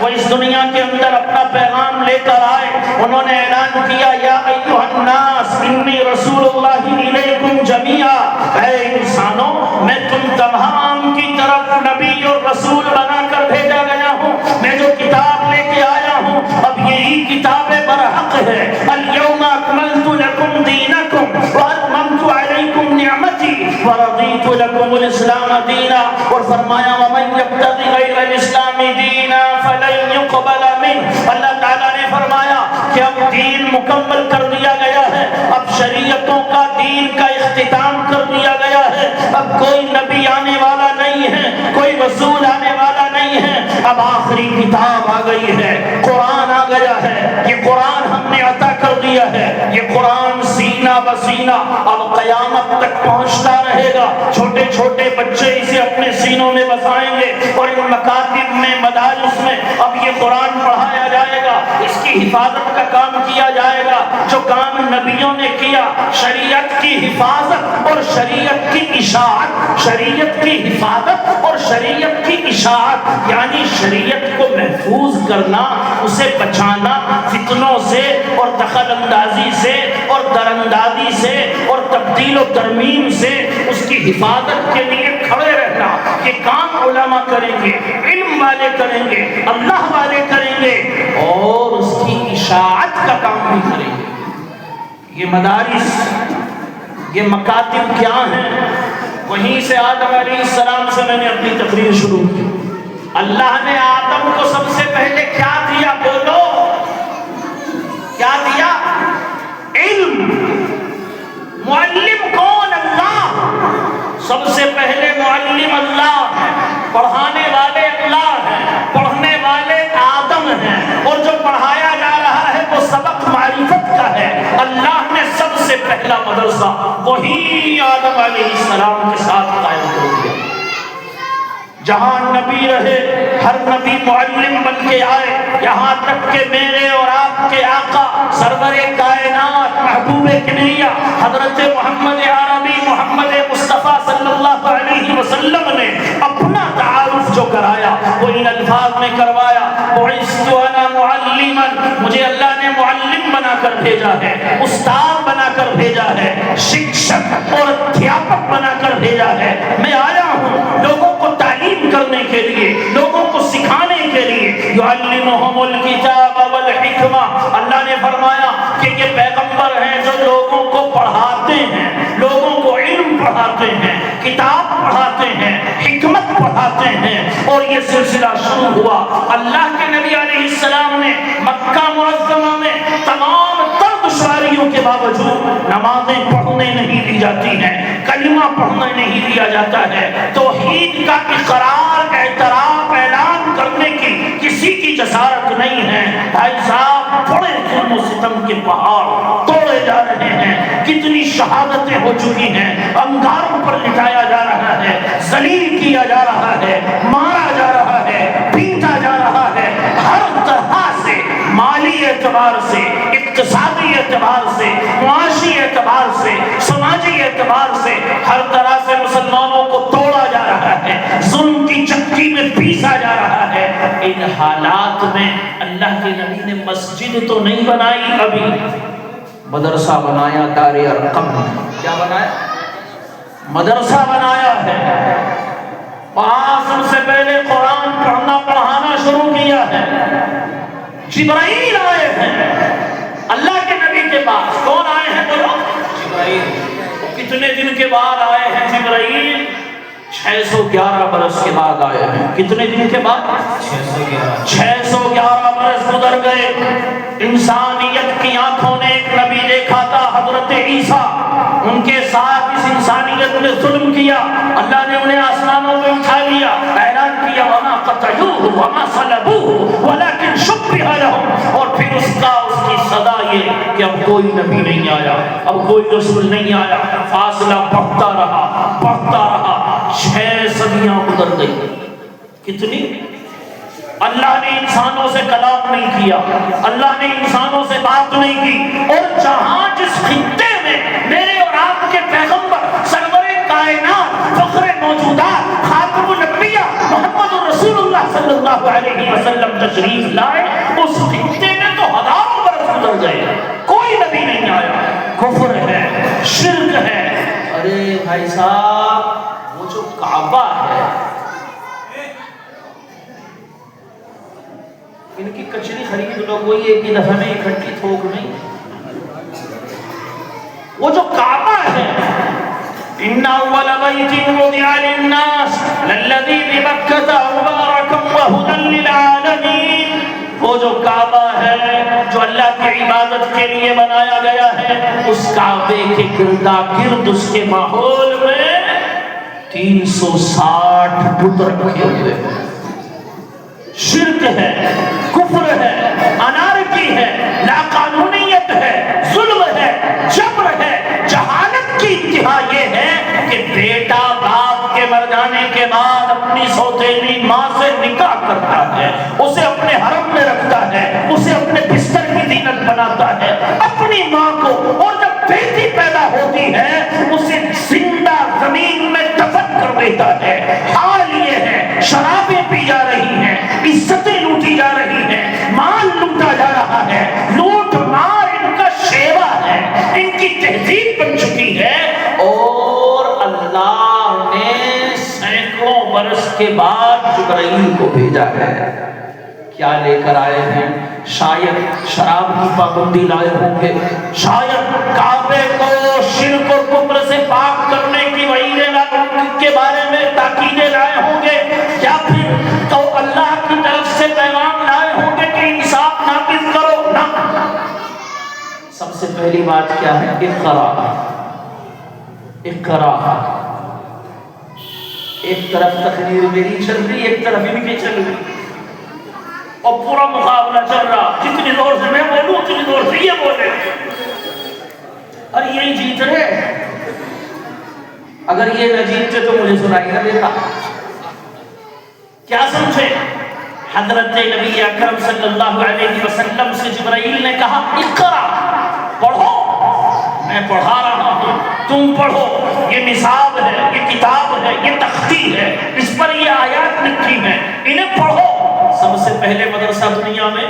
وہ اس دنیا کے اندر اپنا پیغام لے کر آئے. انہوں نے اعلان کیا یا ایھا الناس انی رسول اللہ الیکم جمیعا، اے انسانوں میں تم تمام کی طرف نبی اور رسول بنا کر بھیجا گیا ہوں. میں جو کتاب لے کے آیا ہوں اب یہی کتاب برحق ہے. الیوم اکملت لکم دینکم واتممت علیکم نعمتی ورضیت لکم الاسلام دینا. اور فرمایا ومن یبتغی غیر الاسلام دینا فلن یقبل منہ. اللہ تعالیٰ نے فرمایا کہ اب دین مکمل کر دیا گیا ہے، اب شریعتوں کا دین کا اختتام کر دیا گیا ہے. اب کوئی نبی آنے والا نہیں ہے، کوئی رسول آنے والا نہیں ہے. اب آخری کتاب آ گئی ہے، قرآن آ گیا ہے. یہ قرآن ہم نے عطا کر دیا ہے. یہ قرآن سینہ بسینہ اب قیامت تک پہنچتا رہے گا. چھوٹے چھوٹے بچے اسے اپنے سینوں میں بسائیں گے اور ان مکاتب میں مدارس میں اب یہ قرآن پڑھایا جائے گا. اس کی حفاظت کا کام کیا جائے گا جو کام نبیوں نے کیا. شریعت کی حفاظت اور شریعت کی اشاعت، شریعت کی حفاظت اور شریعت کی اشاعت یعنی شریعت کو محفوظ کرنا، اسے بچانا فتنوں سے اور دخل اندازی سے اور دراندازی سے اور تبدیل و ترمیم سے. اس کی حفاظت کے لیے کھڑے رہنا یہ کام علماء کریں گے، علم والے کریں گے، اللہ والے کریں گے اور اس کی اشاعت کا کام بھی کریں گے. یہ مدارس، یہ مکاتب کیا ہیں؟ وہیں سے آدم علیہ السلام سے میں نے اپنی تقریر شروع کی. اللہ نے آدم کو سب سے پہلے کیا دیا؟ بولو کیا دیا؟ علم. معلم کون؟ اللہ. سب سے پہلے معلم اللہ ہے، پڑھانے والے اللہ ہیں، پڑھنے والے آدم ہیں اور جو پڑھایا جا رہا ہے وہ سبق معرفت کا ہے. اللہ نے سب سے پہلا مدرسہ وہی آدم علیہ السلام کے ساتھ قائم کر دیا. جہاں نبی رہے ہر نبی معلم بن کے آئے، یہاں تک کہ میرے اور آپ کے آقا سرور کائنات محبوب کبریا حضرت محمد عربی محمد مصطفیٰ صلی اللہ علیہ وسلم نے اپنا تعارف جو کرایا وہ ان الفاظ میں کروایا بعثت انا معلما، مجھے اللہ نے معلم بنا کر بھیجا ہے، استاد بنا کر بھیجا ہے، شکشک اور ادھیاپک بنا کر بھیجا ہے. میں آیا ہوں لوگوں کو تعلیم کرنے کے لیے، لوگوں کو سکھانے کے لیے. یعلمہم الکتاب والحکمہ، اللہ نے فرمایا کہ یہ پیغمبر ہیں جو لوگوں کو پڑھاتے ہیں، لوگوں کو علم پڑھاتے ہیں، کتاب پڑھاتے ہیں، حکمت پڑھاتے ہیں. اور یہ سلسلہ شروع ہوا. اللہ کے نبی علیہ السلام نے مکہ معظمہ میں تمام تر دشواریوں کے باوجود نمازیں پڑھنے نہیں دی جاتی ہیں، کلمہ پڑھنے نہیں دیا جاتا ہے. توحید کا اقرار، اعتراف، اعلان کرنے کی کسی کی جسارت نہیں ہے. بھائی صاحب بڑے ظلم و ستم کے پہاڑ توڑے جا رہے ہیں، کتنی شہادتیں ہو چکی ہیں، انگاروں پر لٹایا جا رہا ہے، ذلیل کیا جا رہا ہے، مارا جا رہا ہے، پیٹا جا رہا ہے. ہر طرح سے مالی اعتبار سے، اقتصادی اعتبار سے، معاشی اعتبار سے، سماجی اعتبار سے ہر طرح سے مسلمانوں کو توڑا جا رہا ہے، ظلم کی چکی میں پیسا جا رہا ہے. ان حالات میں اللہ کے نبی نے مسجد تو نہیں بنائی، ابھی مدرسہ بنایا. دار ارقم کیا بنایا؟ مدرسہ بنایا ہے. وہاں سب سے پہلے قرآن پڑھنا پڑھانا شروع کیا ہے. جبرائیل آئے ہیں اللہ کے نبی کے پاس. کون آئے ہیں بولو؟ جبرائیل. کتنے دن کے بعد آئے ہیں جبرائیل؟ 611 برس کے بعد آئے ہیں. کتنے دن کے بعد؟ 611 برس گزر گئے. انسانیت کی آنکھوں نے ایک نبی دیکھا تھا حضرت عیسیٰ. ان کے ساتھ اس انسانیت نے ظلم کیا. اللہ نے انہیں آسمانوں میں اٹھا لیا، اعلان کیا وما قتلوہ وما صلبوہ ولکن شبہ لہم. اور پھر اس کی صدا یہ کہ اب کوئی نبی نہیں آیا، اب کوئی رسول نہیں آیا. فاصلہ بڑھتا رہا، بڑھتا رہا. 6 صدیاں گزر گئی. کتنی؟ اللہ نے انسانوں سے کلام نہیں کیا، اللہ نے انسانوں سے بات نہیں کی. اور جہاں جس خطے میں میرے اور آپ کے پیغمبر سرور کائنات فخر موجودات خاتم الانبیاء محمد رسول اللہ اللہ صلی اللہ علیہ وسلم تشریف لائے اس خطے میں تو ہزاروں برس گزر گئے، کوئی نبی نہیں آیا، کفر ہے، شرک ہے۔ ارے بھائی صاحب، وہ جو کعبہ ہے، ان کی کچری خرید لو، کوئی ایک ہی دفعہ میں اکٹھی تھوک نہیں۔ وہ جو کعبہ ہے، ان اول بیت وضع للناس للذی ببکۃ مبارکا وہدی للعالمین، وہ جو کعبہ ہے جو اللہ کی عبادت کے لیے بنایا گیا ہے، اس کعبے کے گردا گرد اس کے ماحول میں 360 بت رکھے ہوئے ہیں۔ شرک ہے، کفر ہے، انارکی ہے، لاقانونیت ہے، ظلم ہے، جبر ہے۔ جہالت کی انتہا یہ ہے کہ بیٹا باپ کے مر جانے کے بعد اپنی سوتیلی ماں سے نکاح کرتا ہے، اسے اپنے حرم میں رکھتا ہے، اسے اپنے بستر کی زینت بناتا ہے اپنی ماں کو، اور جب بیٹی پیدا ہوتی ہے اسے زندہ زمین میں دفن کر دیتا ہے۔ حال یہ ہے، شرابیں پی جا رہی ہیں، عزتیں لوٹی جا رہی ہیں، مال لوٹا جا رہا ہے، لوٹ مار ان کا شیوا ہے، ان کی تہذیب بن چکی ہے، اور اللہ نے سینکڑوں برس کے بعد جبرائیل کو بھیجا ہے۔ کیا لے کر آئے ہیں؟ شاید شراب کی پابندی لائے ہوں گے، شاید کعبے کو شرک اور کفر سے پاک کرنے کی وعیدیں کے بارے میں تاکیدیں لائے ہوں گے، یا پھر تو اللہ کی طرف سے پیغام لائے ہوں گے کہ انصاف نافذ کرو۔ نہ، سب سے پہلی بات کیا ہے؟ اقرا۔ اقرا، ایک طرف تقریر میری چل رہی، ایک طرف ان کی چل رہی، اور پورا مقابلہ چل رہا، جتنی زور سے میں بولوں اتنی زور سے یہ بولے، اور یہی جیت رہے۔ اگر یہ نہ جیتتے تو مجھے سنائی نہ دیتا۔ کیا سمجھے؟ حضرت نبی اکرم صلی اللہ علیہ وسلم سے جبرائیل نے کہا اقرا، پڑھو، میں پڑھا رہا ہوں، تم پڑھو، یہ نصاب ہے، یہ کتاب ہے، یہ تختی ہے، اس پر یہ آیات لکھی ہیں، انہیں پڑھو۔ سب سے پہلے مدرسہ دنیا میں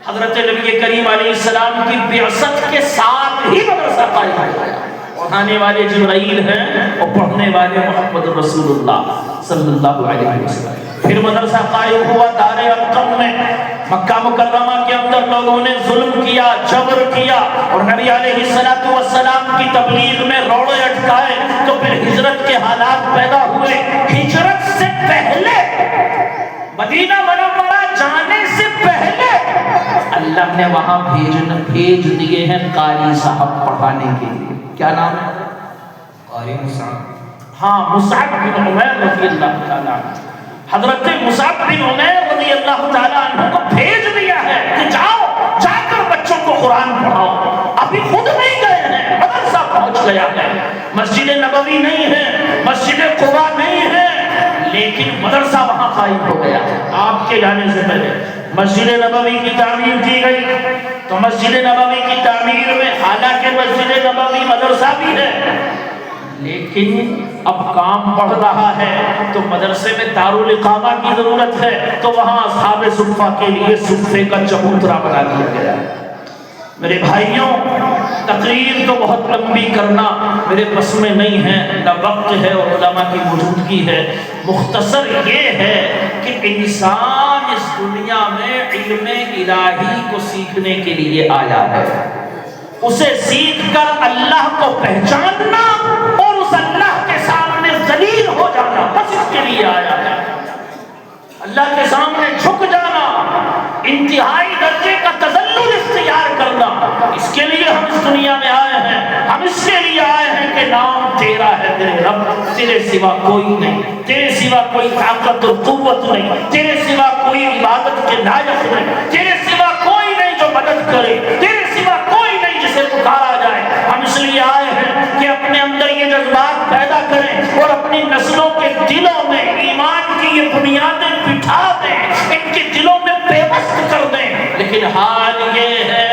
حضرت نبی کریم علیہ السلام کی بعثت کے ساتھ ہی مدرسہ قائم ہوا۔ پڑھانے والے جبرائیل ہیں اور پڑھنے والے محمد رسول اللہ صلی اللہ علیہ وسلم۔ پھر مدرسہ قائم ہوا دار ارقم میں، مکہ مکرمہ کے اندر لوگوں نے ظلم کیا، جبر کیا، اور نبی علیہ السلام کی تبلیغ میں روڑے اٹکائے، تو پھر ہجرت کے حالات پیدا ہوئے۔ ہجرت سے پہلے، مدینہ منورہ جانے سے پہلے، اللہ نے وہاں بھیج دیے ہیں قاری صاحب پڑھانے کے لیے۔ کیا نام ہے؟ قاری مصعب۔ ہاں، مصعب بن عمیر رضی اللہ تعالیٰ عنہ، حضرت مصعب بن عمیر رضی اللہ تعالیٰ عنہ کو بھیج دیا ہے کہ جاؤ، جا کر بچوں کو قرآن پڑھاؤ۔ ابھی خود نہیں گئے ہیں، مدرسہ پہنچ گیا ہے، مسجد نبوی نہیں ہے، مسجد قباء نہیں ہے، لیکن مدرسہ وہاں قائم ہو گیا۔ آپ کے جانے سے پہلے مسجد نبوی کی تعمیر کی گئی، تو مسجد نبوی کی تعمیر میں، حالانکہ مسجد نبوی مدرسہ بھی ہے، لیکن اب کام بڑھ رہا ہے تو مدرسے میں دارالقامہ کی ضرورت ہے، تو وہاں اصحاب صفہ کے لیے صفے کا چبوترا بنا دیا گیا۔ میرے بھائیوں، تقریر تو بہت لمبی کرنا میرے بس میں نہیں ہے، نہ وقت ہے اور علماء کی موجودگی ہے۔ مختصر یہ ہے کہ انسان اس دنیا میں علم الہی کو سیکھنے کے لیے آیا ہے، اسے سیکھ کر اللہ کو پہچاننا اور اس اللہ کے سامنے ذلیل ہو جانا، بس اس کے لیے آیا ہے۔ اللہ کے سامنے جھک جانا، انتہائی درجے کا تذلل اختیار کرنا، اس کے لیے ہم اس دنیا میں آئے ہیں۔ ہم اس کے لیے آئے ہیں کہ نام تیرا ہے تیرے رب، تیرے سوا کوئی نہیں، تیرے سوا کوئی طاقت اور قوت نہیں، تیرے سوا کوئی عبادت کے لائق نہیں، تیرے سوا کوئی نہیں جو مدد کرے، تیرے سوا کوئی نہیں جسے پکارا جائے۔ ہم اس لیے آئے ہیں کہ اپنے اندر یہ جذبات پیدا کریں اور اپنی نسلوں کے دلوں میں ایمان کی یہ بنیادیں بٹھا دیں، ان کے دلوں میں پیوست کر دیں۔ لیکن حال یہ ہے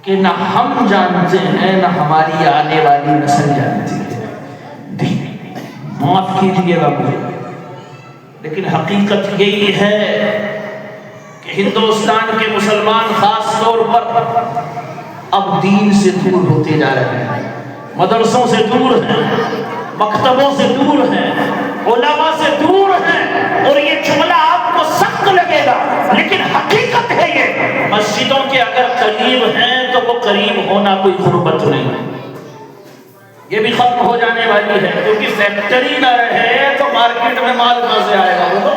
کہ نہ ہم جانتے ہیں، نہ ہماری آنے والی نسل جانتی ہے۔ معاف کیجیے گا مجھے، لیکن حقیقت یہی ہے کہ ہندوستان کے مسلمان خاص طور پر اب دین سے دور ہوتے جا رہے ہیں، مدرسوں سے دور ہیں، مکتبوں سے دور ہیں، علماء سے دور ہیں۔ اور یہ جملہ آپ کو سخت لگے گا لیکن حقیقت ہے یہ، مسجدوں کے اگر قریب ہیں تو وہ قریب ہونا کوئی غربت نہیں ہے، یہ بھی ختم ہو جانے والی ہے، کیونکہ فیکٹری نہ رہے تو مارکیٹ میں مال کہاں سے آئے گا؟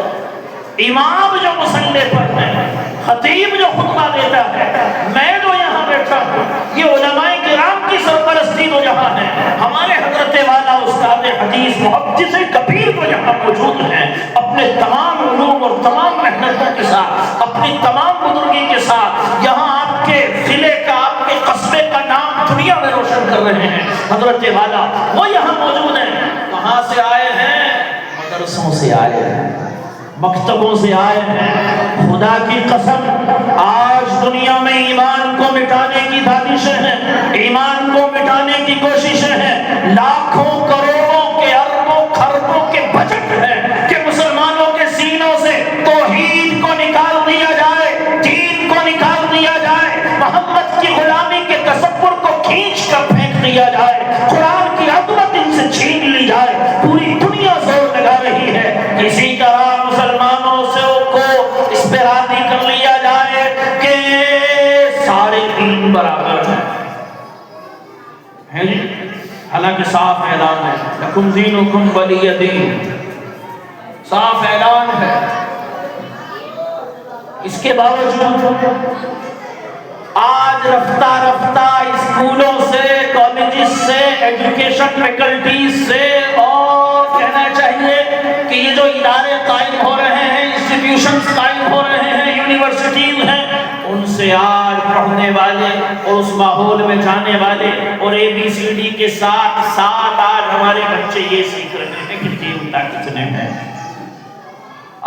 امام جو مصلی پر ہے، خطیب جو خطبہ دیتا ہے، میں جو یہاں بیٹھا ہوں، یہ علماء کرام کی سرپرستی تو یہاں ہے، ہمارے حضرت والا استاد حدیث محدث کبیر تو یہاں موجود ہیں، اپنے تمام علوم اور تمام محنتوں کے ساتھ، اپنی تمام بزرگی کے ساتھ یہاں آپ کے ضلع کا، آپ کے قصبے کا نام دنیا میں روشن کر رہے ہیں۔ حضرت والا وہ یہاں موجود ہیں، کہاں سے آئے ہیں؟ مدرسوں سے آئے ہیں، مکتبوں سے آئے ہیں۔ خدا کی قسم آج دنیا میں ایمان کو مٹانے کی سازشیں ہیں، ایمان کو مٹانے کی کوششیں ہیں، لاکھوں کروڑوں کے اربوں خربوں کے بجٹ ہیں کہ مسلمانوں کے سینوں سے توحید کو نکال دیا جائے، دین کو نکال دیا جائے، محمد کی غلامی کے تصور کو کھینچ کر پھینک دیا جائے، قرآن کی عظمت ان سے چھین لی جائے۔ پوری دنیا زور لگا رہی ہے کسی طرح مسلمانوں سے کو اس پہ راضی کر لیا جائے کہ سارے دین برابر ہیں جی۔ حالانکہ صاف اعلان ہے لکم دینکم ولی دین، صاف اعلان ہے، اس کے باوجود آج رفتہ رفتہ اسکولوں سے، کالجز سے، ایجوکیشن فیکلٹیز سے، اور کہنا چاہیے کہ یہ جو ادارے قائم ہو رہے ہیں، انسٹیٹیوشنز قائم ہو رہے ہیں، یونیورسٹیز ہیں، ان سے آج پڑھنے والے اور اس ماحول میں جانے والے اور اے بی سی ڈی کے ساتھ ساتھ آج ہمارے بچے یہ سیکھ رہے ہیں کہ دیوتا کتنے ہیں۔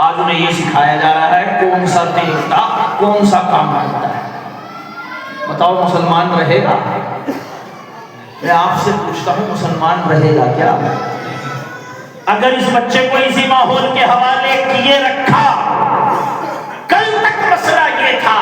آج انہیں یہ سکھایا جا رہا ہے کون سا دیوتا کون سا کام کرتا ہے۔ بتاؤ مسلمان رہے گا؟ میں آپ سے پوچھتا ہوں مسلمان رہے گا کیا؟ اگر اس بچے کو اسی ماحول کے حوالے کیے رکھا، کل تک مسئلہ یہ تھا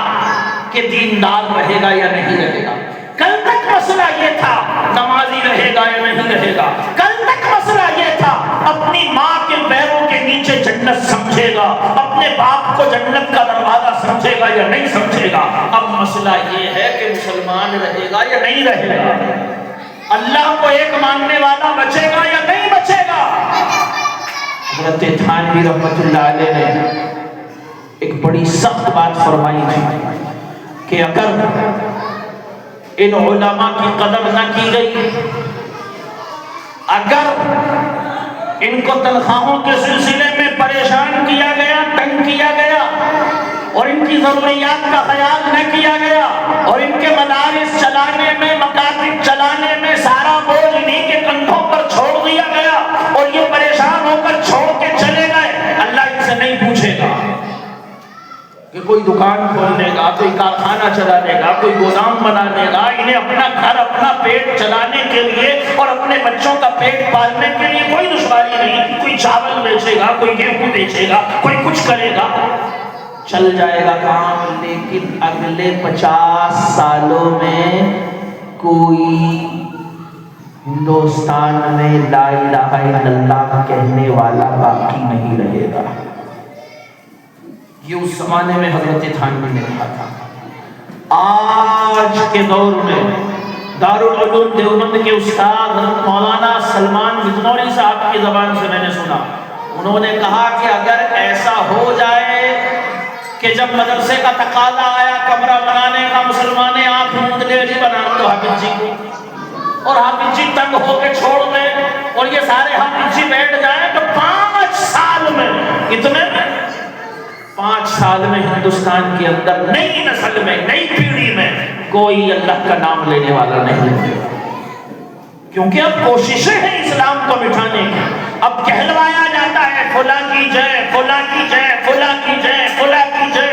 کہ دیندار رہے گا یا نہیں رہے گا، کل تک مسئلہ یہ تھا نمازی رہے گا یا نہیں رہے گا، کل تک مسئلہ یہ تھا اپنی ماں کے پیروں کے نیچے جنت سمجھے گا، اپنے باپ کو جنت کا دروازہ سمجھے گا یا نہیں سمجھے گا۔ اب مسئلہ یہ ہے کہ مسلمان رہے گا یا نہیں رہے گا، اللہ کو ایک ماننے والا بچے گا یا نہیں بچے گا۔ حضرت تھانوی رحمۃ اللہ علیہ نے ایک بڑی سخت بات فرمائی تھی کہ اگر ان علماء کی قدر نہ کی گئی، اگر ان کو تنخواہوں کے سلسلے میں پریشان کیا گیا، تنگ کیا گیا، اور ان کی ضروریات کا خیال نہ کیا گیا، اور ان کے مدارس چلانے میں، مکاتب چلانے میں سارا بوجھ انہیں کے کندھوں پر چھوڑ دیا گیا اور یہ پریشان ہو کر چھوڑ کے چلے گئے، اللہ ان سے نہیں پوچھے گا کہ کوئی دکان کھولنے گا، کوئی کارخانہ چلانے گا، کوئی گودام بنانے گا، انہیں اپنا گھر، اپنا پیٹ چلانے کے لیے اور اپنے بچوں کا پیٹ پالنے کے لیے کوئی دشواری نہیں، کوئی چاول بیچے گا، کوئی گیہوں بیچے گا، کوئی کچھ کرے گا، چل جائے گا کام۔ لیکن اگلے 50 سالوں میں کوئی ہندوستان میں لا الہ الا اللہ کہنے والا باقی نہیں رہے گا۔ یہ اس زمانے میں حضرت تھانوی نے کہا تھا۔ آج کے دور میں دارالعلوم دیوبند کے استاد مولانا سلمان بجنوری صاحب کی زبان سے میں نے سنا، انہوں نے کہا کہ اگر ایسا ہو جائے کہ جب مدرسے کا تقاضا آیا کمرہ بنانے کا، مسلمان آنکھ موند لے جی بنا دو حافظ جی کو، اور حافظ جی تنگ ہو کے چھوڑ دیں اور یہ سارے حافظ جی بیٹھ جائیں، تو 5 سال میں، کتنے میں؟ 5 سال میں ہندوستان کے اندر نئی نسل میں، نئی پیڑھی میں کوئی اللہ کا نام لینے والا نہیں، کیونکہ اب کوششیں ہیں اسلام کو مٹھانے کی۔ اب کہلوایا جاتا ہے فلاں کی جے، فلاں کی جے، فلاں کی جے، فلاں کی جے،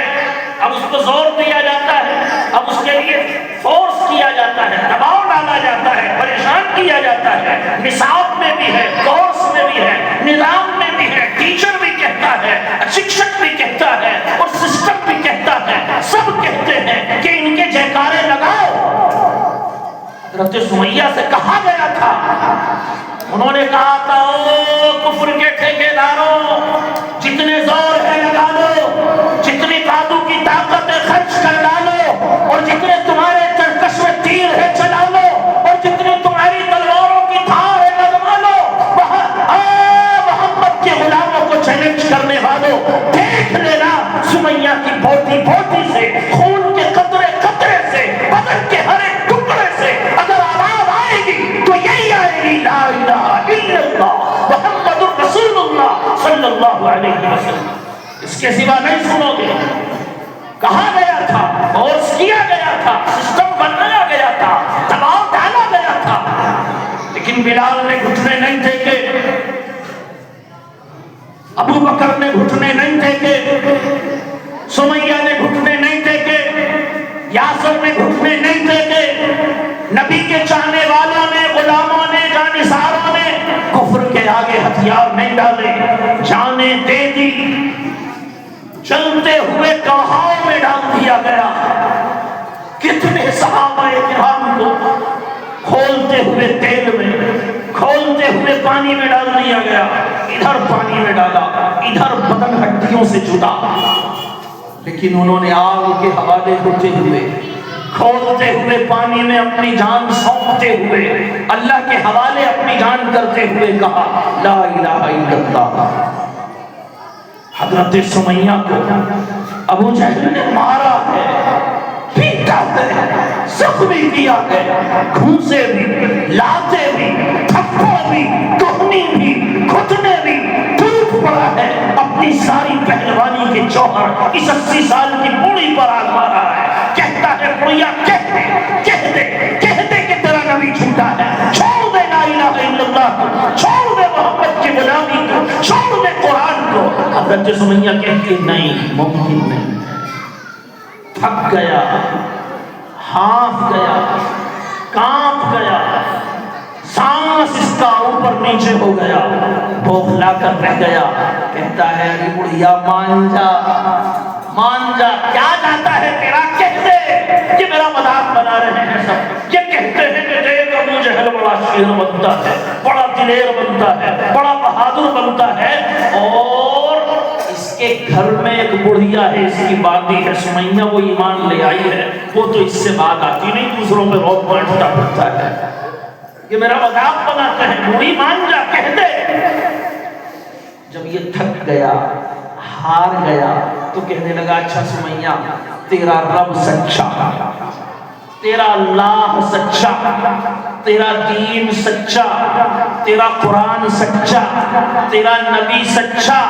اب اس کو زور دیا جاتا ہے، اب اس کے لیے فورس کیا جاتا ہے، دباؤ ڈالا جاتا ہے، پریشان کیا جاتا ہے، نصاب میں بھی ہے، کورس میں بھی ہے، نظام میں بھی ہے، ٹیچر بھی کہتا ہے شکشک بھی کہتا ہے اور سسٹم بھی کہتا ہے، سب کہتے ہیں کہ ان کے جیکارے لگاؤ۔ حضرت سمیہ سے کہا گیا تھا، انہوں نے کہا تھا او کفر کے ٹھیکیداروں، جتنے زور ہے لگا لو، جتنی قادو کی طاقت ہے خرچ کر ڈالو، اور جتنے تمہارے ترکش میں تیر ہے چلا لو، اور جتنے تمہاری تلواروں کی دھار ہے لگوا لو۔ محمد کے غلاموں کو چیلنج کرنے والوں، دیکھ لینا سمیہ کی بوٹی بوٹی سے، خون کے قطرے قطرے سے، بدن کے ہر ایک ٹکڑے سے اگر آواز آئے گی تو یہی آئے گی، لا الہ الا اللہ محمد رسول اللہ صلی اللہ علیہ وسلم۔ اس کے سوا نہیں سنو گے۔ کہا گیا تھا، فورس کیا گیا تھا، سسٹم بنایا گیا تھا، دباؤ ڈالا گیا تھا، لیکن بلال نے گھٹنے نہیں ٹیکے، ابو بکر نے گھٹنے نہیں ٹیکے، سمیہ نے گھٹنے نہیں ٹیکے، یاسر نے گھٹنے نہیں ٹیکے۔ نبی کے چاہنے والوں نے، غلاموں نے، جانثاروں نے کفر کے آگے ہتھیار نہیں ڈالے، جانیں دے دی، چلتے ہوئے کڑھاؤ میں ڈال دیا گیا۔ کتنے صحابہ کرام کو کھولتے ہوئے تیل میں، کھولتے ہوئے پانی میں ڈال دیا گیا، ادھر پانی میں ڈالا، ادھر بدن ہڈیوں سے جدا، لیکن انہوں نے آگ کے حوالے ہوتے ہوئے، کھولتے ہوئے پانی میں اپنی جان سونپتے ہوئے، اللہ کے حوالے اپنی جان کرتے ہوئے کہا لا الہ الا اللہ۔ حضرت سمیہ کو ابو جہل نے مارا ہے، پیٹا ہے، زخمی کیا ہے، گھونسے بھی، لاتے بھی، تھپڑ بھی، کہنی بھی، گھٹنے بھی، ٹوٹ پڑا ہے، اپنی ساری پہلوانی کے جوہر اس 80 سال کی بوڑھی پر آزما رہا ہے۔ کہتا ہے بڑھیا کہہ دے کہ تیرا نبی جھوٹا ہے، چھوڑ دے لا الہ الا اللہ کو، چھوڑ دے محمد کی غلامی کو، چھوڑ دے قرآن کو۔ حضرت سمیہ کہتی نہیں، ممکن نہیں۔ تھک گیا، ہانف گیا، کانپ گیا، سانس اس کا اوپر نیچے ہو گیا، بوکھلا کر رہ گیا۔ کہتا ہے ارے بڑھیا مان جا، کیا جاتا ہے تیرا، کہہ دے۔ یہ میرا مذاق بنا رہے ہیں سب، یہ کہتے ہیں کہ دیکھ ابو جہل بڑا شیر بنتا ہے، بڑا دلیر بنتا ہے، بڑا بہادر بنتا ہے، اور اس کے گھر میں ایک بڑھیا ہے، اس کی باندھی ہے سمیہ، وہ ایمان لے آئی ہے، وہ تو اس سے بات آتی نہیں، دوسروں پہ روک بانٹتا پڑتا ہے۔ یہ میرا مذاق بناتے ہیں، بوڑھی مان جا، کہہ دے۔ جب یہ تھک گیا، ہار گیا، تو کہنے لگا اچھا سمیہ، تیرا رب سچا، تیرا اللہ سچا، تیرا دین سچا، تیرا قرآن سچا، تیرا نبی سچا،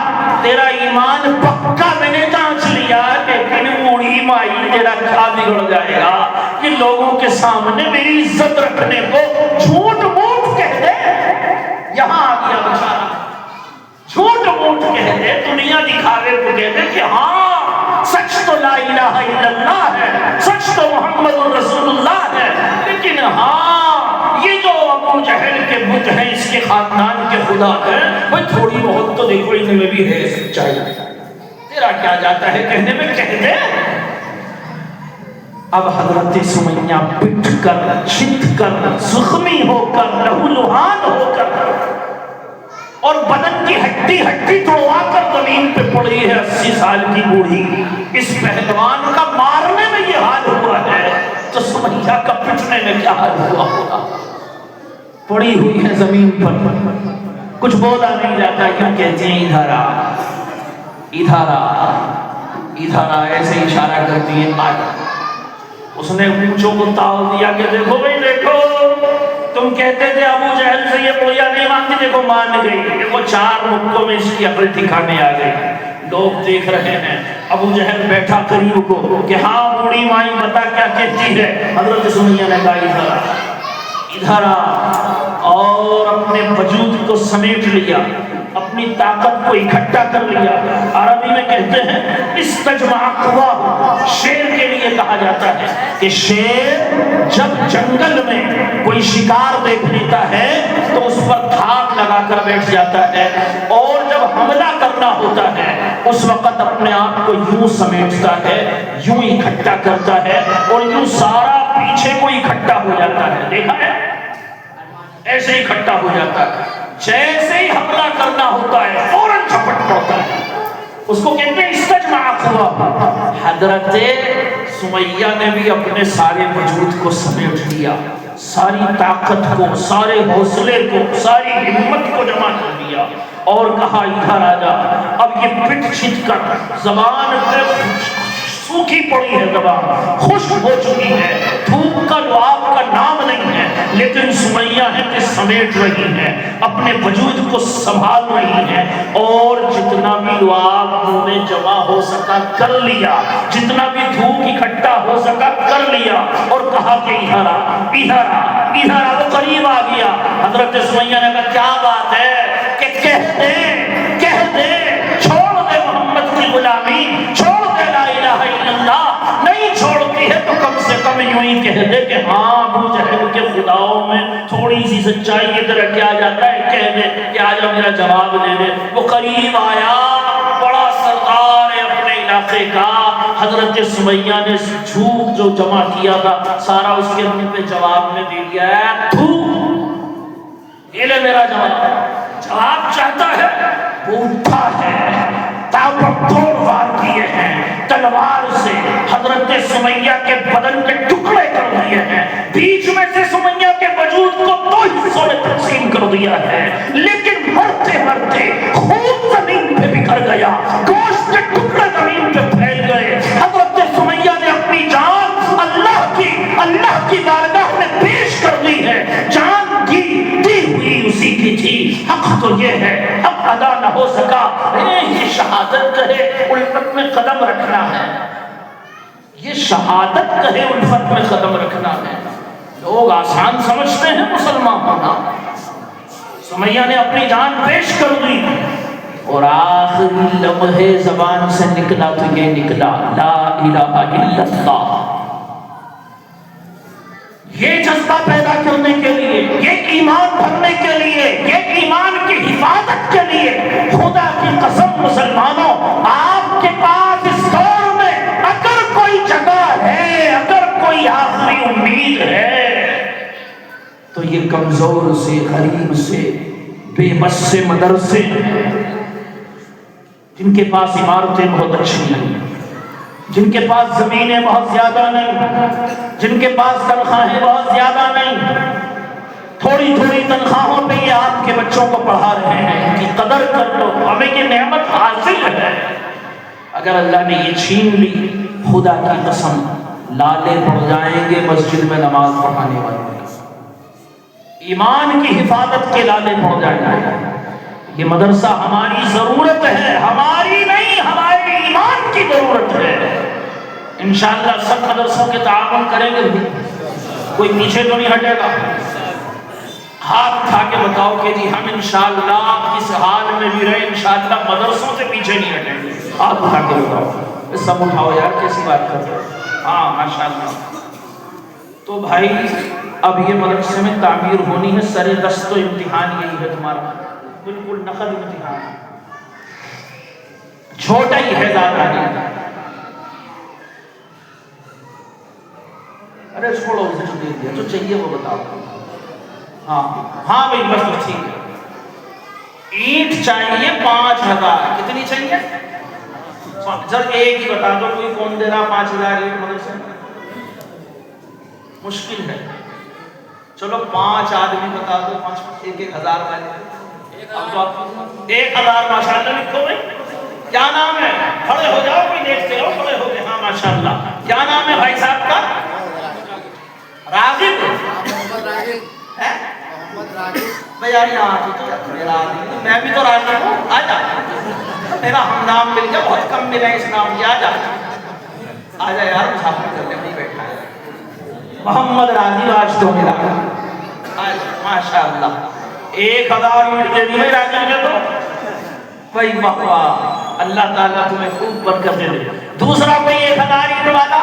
تیرا ایمان پکا، میں نے جانچ لیا، لیکن بوڑھی مائی تیرا کیا بگڑ جائے گا کہ لوگوں کے سامنے میری عزت رکھنے کو جھوٹ موٹ کہہ دے۔ یہاں آ گیا بیچارہ، جھوٹ موٹ کہہ دے، دنیا دکھاوے کو کہہ دے کہ ہاں سچ تو لا الہ الا اللہ ہے، سچ تو محمد رسول اللہ ہے، لیکن ہاں یہ جو ابو جہل کے بت ہیں، اس کے خاندان کے خدا ہیں، وہ تھوڑی بہت تو دیکھو ان میں بھی ہے سچائی، تیرا کیا جاتا ہے کہنے میں، کہہ دے۔ اب حضرت سمیہ پٹ کر، چھت کر، زخمی ہو کر، لہولہان ہو کر، اور بدن کی ہڈی توڑوا کر زمین پہ پڑی ہے، 80 سال کی بوڑھی۔ اس پہلوان کا مارنے میں یہ حال ہوا ہے، تو سمیہ کا پٹنے میں کیا حال ہوا ہوگا؟ پڑی ہوئی ہے زمین پر، کچھ بولا نہیں جاتا، کیوں کہتے ہیں ادھر آ، ادھر آ، ادھر آ، ایسے اشارہ کرتی ہے آ۔ اس نے پوچھو کو تاؤ دیا کہ دیکھو بھئی دیکھو، تم کہتے تھے ابو جہل سے یہ بڑھیا نہیں مانتی، دیکھو مان گئی، دیکھو 4 مکوں میں اس کی عقل ٹھکانے آ گئی۔ لوگ دیکھ رہے ہیں، ابو جہل بیٹھا قریب کو کہ ہاں بوڑھی مائی بتا کیا کہتی ہے۔ حضرت سمیہ نے کہا ادھر آ، ادھر آ، اور اپنے وجود کو سمیٹ لیا، اپنی طاقت کو اکٹھا کر لیا۔ عربی میں کہتے ہیں استجمع قواہ، شیر کے لیے کہا جاتا ہے کہ شیر جب جنگل میں کوئی شکار دیکھ لیتا ہے تو اس پر دھاک لگا کر بیٹھ جاتا ہے، اور جب حملہ کرنا ہوتا ہے اس وقت اپنے آپ کو یوں سمیٹتا ہے، یوں اکٹھا کرتا ہے اور یوں سارا پیچھے کو اکٹھا ہو جاتا ہے. دیکھا ہے؟ ایسے اکٹھا ہو جاتا ہے. جیسے ہی حملہ کرنا ہوتا ہے فوراً جھپٹ پڑتا ہے. اس کو کہتے ہیں استجمع قوا. حضرت سمیہ نے بھی اپنے سارے وجود کو سمیٹ لیا، ساری طاقت کو، سارے حوصلے کو، ساری ہمت کو جمع کر لیا اور کہا ادھر آ جا. اب یہ پٹ چھٹ کر زبان سوکھی پڑی ہے، زبان خشک ہو چکی ہے، دھوپ کا لعاب کا نام نہیں ہے، لیکن سمیہ ہے کہ سمیٹ رہی ہے، اپنے وجود کو سنبھال رہی ہے اور جتنا بھی لعاب منہ میں جمع ہو سکا کر لیا، جتنا بھی دھوپ اکٹھا ہو سکا کر لیا اور کہا کہ ادھر آ، ادھر آ، ادھر آ. وہ قریب آ گیا. حضرت سمیہ نے کہا کیا بات ہے کہ کہہ دے چھوڑ دے محمد کی غلامی، چھوڑ دے لا الہ الا اللہ. نہیں چھوڑتی ہے تو کم سے کم یوں ہی کہہ دے کہ ہاں ابو جہل کے خداؤں میں تھوڑی سی سچائی کی طرح کیا جاتا ہے، کہہ دے کہ آجا میرا جواب دے دے. وہ قریب آیا، بڑا سردار ہے اپنے علاقے کا. حضرت سمیہ نے جھوٹ جو جمع کیا تھا سارا اس کے منہ پہ جواب میں دے دیا ہے. یہ لے میرا جواب چاہتا ہے. وہ اٹھا ہے، تابڑتوڑ وار کیے ہیں تلوار سے، حضرت سمیہ کے بدن کے ٹکڑے کر دیے ہیں، بیچ میں سے سمیہ کے وجود کو دو حصوں میں تقسیم کر دیا ہے. لیکن مرتے مرتے خون زمین پہ بکھر گیا، گوشت کے ٹکڑے زمین پہ پھیل گئے. حضرت سمیہ نے اپنی جان اللہ کی بارگاہ میں پیش کر دی ہے. جان دی ہوئی اسی کی تھی. حق تو یہ ہے، حق ادا نہ ہو سکا. یہ شہادت کہے الفت میں قدم رکھنا ہے، یہ شہادت کہے الفت میں قدم رکھنا ہے. لوگ آسان سمجھتے ہیں مسلمان ہونا. سمیہ نے اپنی جان پیش کر دی اور آخری لمحے زبان سے نکلا تو یہ نکلا لا الہ الا اللہ. یہ جذبہ پیدا کرنے کے لیے، یہ ایمان بھرنے کے لیے، یہ ایمان کی حفاظت کے لیے، خدا کی قسم مسلمانوں، آپ کے پاس اس دور میں اگر کوئی جگہ ہے، اگر کوئی آخری امید ہے تو یہ کمزور سے، غریب سے، بے بس سے، مدرسے جن کے پاس عمارتیں بہت اچھی نہیں، جن کے پاس زمینیں بہت زیادہ نہیں، جن کے پاس تنخواہیں بہت زیادہ نہیں، تھوڑی تھوڑی تنخواہوں پہ یہ آپ کے بچوں کو پڑھا رہے ہیں. ان کی قدر کر لو، ہمیں یہ نعمت حاصل ہے. اگر اللہ نے یہ چھین لی، خدا کی قسم لالے پڑ جائیں گے مسجد میں نماز پڑھانے والوں کے. ایمان کی حفاظت کے لالے پڑ جائیں گے. یہ مدرسہ ہماری ضرورت ہے، ہماری نہیں، ہمارے ایمان کی ضرورت ہے. انشاءاللہ سب مدرسوں کے تعاون کریں گے، کوئی پیچھے تو نہیں ہٹے گا. ہاتھ اٹھا کے بتاؤ کہ جی ہم انشاءاللہ اس حال میں بھی رہے انشاءاللہ مدرسوں سے پیچھے نہیں ہٹیں گے. ہاتھ اٹھا کے بتاؤ. سب اٹھاؤ یار، کیسی بات کر رہے ہو؟ ہاں ماشاءاللہ. تو بھائی اب یہ مدرسے میں تعمیر ہونی ہے. سر دست و امتحان یہی ہے تمہارا، بالکل نقل امتحان، چھوٹا ہی ہے، زیادہ نہیں. ارے چھوڑو اسے، جو دے دیا جو چاہیے وہ بتاؤ. ہاں ہاں بھائی بس تو ٹھیک ہے. اینٹ چاہیے 5000. کتنی چاہیے؟ سر ایک ہی بتا دو، کوئی کون دے رہا 5000 اینٹ مدرسے میں؟ مشکل ہے. چلو 5 آدمی بتا دو، 1,000 والے. اب تو آپ 1000 ماشاءاللہ لکھو بھائی. کیا نام ہے؟ کھڑے ہو جاؤ، کوئی دیکھتے ہو، کھڑے ہو گئے. ہاں ماشاءاللہ. کیا نام ہے بھائی صاحب کا؟ راغب. بھائی یار یہاں میں بھی تو راغب ہوں. آ جا، میرا ہم نام مل گیا، بہت کم ملے اس نام کی. آ جا آ جا یار، مسافر کرنے نہیں بیٹھا ہے. محمد راغب آج تو میرا. ماشاءاللہ 1000 منٹ دے دیے راغب نے تو بھائی واہ. اللہ تعالیٰ تمہیں خوب برکت دے. دوسرا کوئی 1000 اینٹ والا؟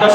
10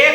1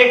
1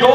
2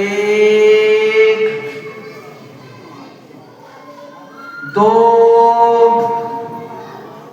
1 2,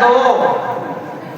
2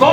2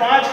5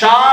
4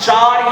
4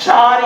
4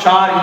4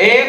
1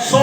100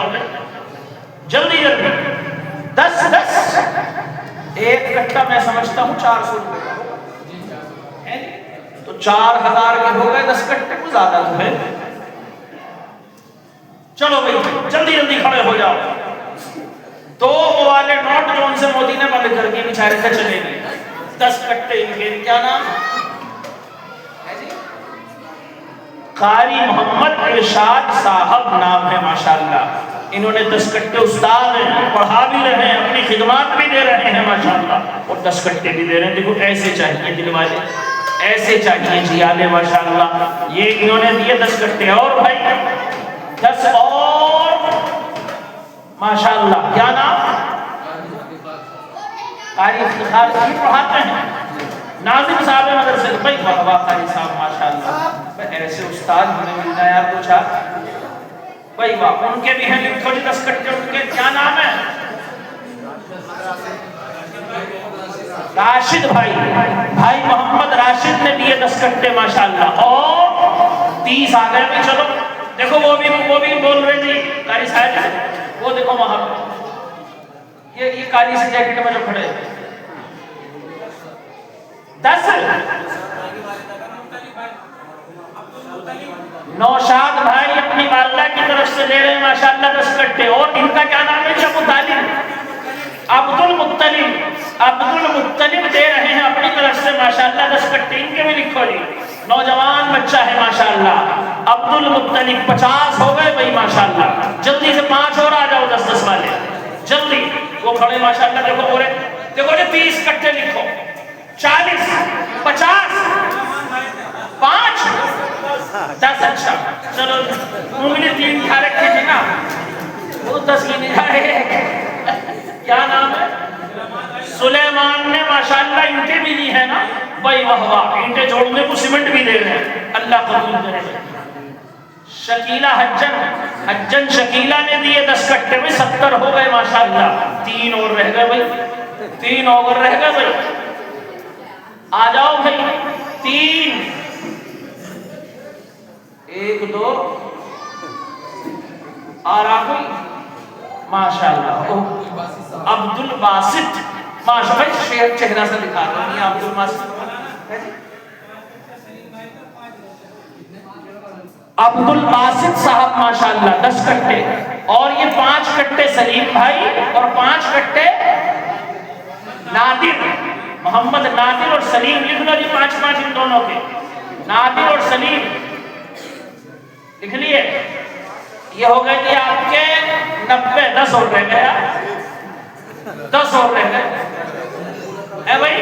جاؤ بھائی جلدی جلدی 10 ایک کٹا میں سمجھتا ہوں 400 روپے تو 4000 کے ہو گئے 10 کٹے کو زیادہ تو ہے چلو بھائی جلدی جلدی کھڑے ہو جاؤ تو وہ والے نوٹ جو ان سے مودی نے بند کر کے بیچارے سے چلے گئے 10 کٹے ان کے کیا نام قاری محمد ارشاد صاحب نام ہے ماشاءاللہ انہوں نے 10 کٹے استاد ہیں پڑھا بھی رہے ہیں اپنی خدمات بھی دے رہے ہیں ماشاءاللہ اور 10 کٹے بھی دے رہے ہیں دیکھو ایسے چاہیے دل والے ایسے چاہیے جیالے ماشاءاللہ یہ انہوں نے دیے 10 کٹے اور بھائی 10 اور ماشاءاللہ کیا نام قاری افتخار کی پڑھاتے ہیں ناظم صاحب مدرسے بھائی بابا قاری صاحب ماشاءاللہ ایسے استاد ہمیں ملنا یار کچھ بھائی واہ ان کے بھی ہیں لکھو جی 10 کٹے ان کے کیا نام ہے راشد بھائی محمد راشد نے دیے 10 کٹے ماشاءاللہ اور 30 آ گئے بھی چلو دیکھو وہ بھی بول رہے تھے قاری صاحب وہ دیکھو وہاں یہ قاری سے جیکٹ میں جو کھڑے 10 نوشاد بھائی اپنی والدہ کی طرف سے لے رہے ہیں ماشاءاللہ 10 کٹے اور ان کا کیا نام ہے عبد المطلب دے رہے ہیں اپنی طرف سے ماشاءاللہ 10 کٹے ان کے بھی لکھو جی نوجوان بچہ ہے ماشاءاللہ عبد المطلب 50 ہو گئے بھائی ماشاءاللہ جلدی سے 5 اور آ جاؤ 10 والے جلدی وہ کھڑے ماشاءاللہ دیکھو پورے دیکھو جی 30 کٹے لکھو 40 50 5 10 اچھا چلو انہوں نے 3 کھا رکھے تھے نا وہ 10 کی نہیں کھائے کیا نام ہے سلیمان نے ماشاءاللہ اینٹیں بھی دی ہے نا بھائی واہ واہ اینٹیں جوڑنے کو سیمنٹ بھی دے رہے ہیں اللہ قبول کرے شکیلہ حجن شکیلہ نے دیے 10 کٹے میں 70 ہو گئے ماشاءاللہ 3 اور رہ گئے بھائی 3 اور رہ گئے بھائی آ جاؤ بھائی 3 1 2 آ رہا کوئی ماشاءاللہ عبد الباسط ماشاءاللہ شیخ چہرہ سے دکھا رہا ہوں یہ عبد الباسط عبد الباسط صاحب ماشاءاللہ 10 کٹے اور یہ 5 کٹے سلیم بھائی اور 5 کٹے نادر محمد نادر اور سلیم لکھ لو جی 5 ان دونوں کے نادر اور سلیم لکھ لیے یہ ہو گئے کہ آپ کے 90 10 اور رہ گیا 10 اور رہ گئے اے بھائی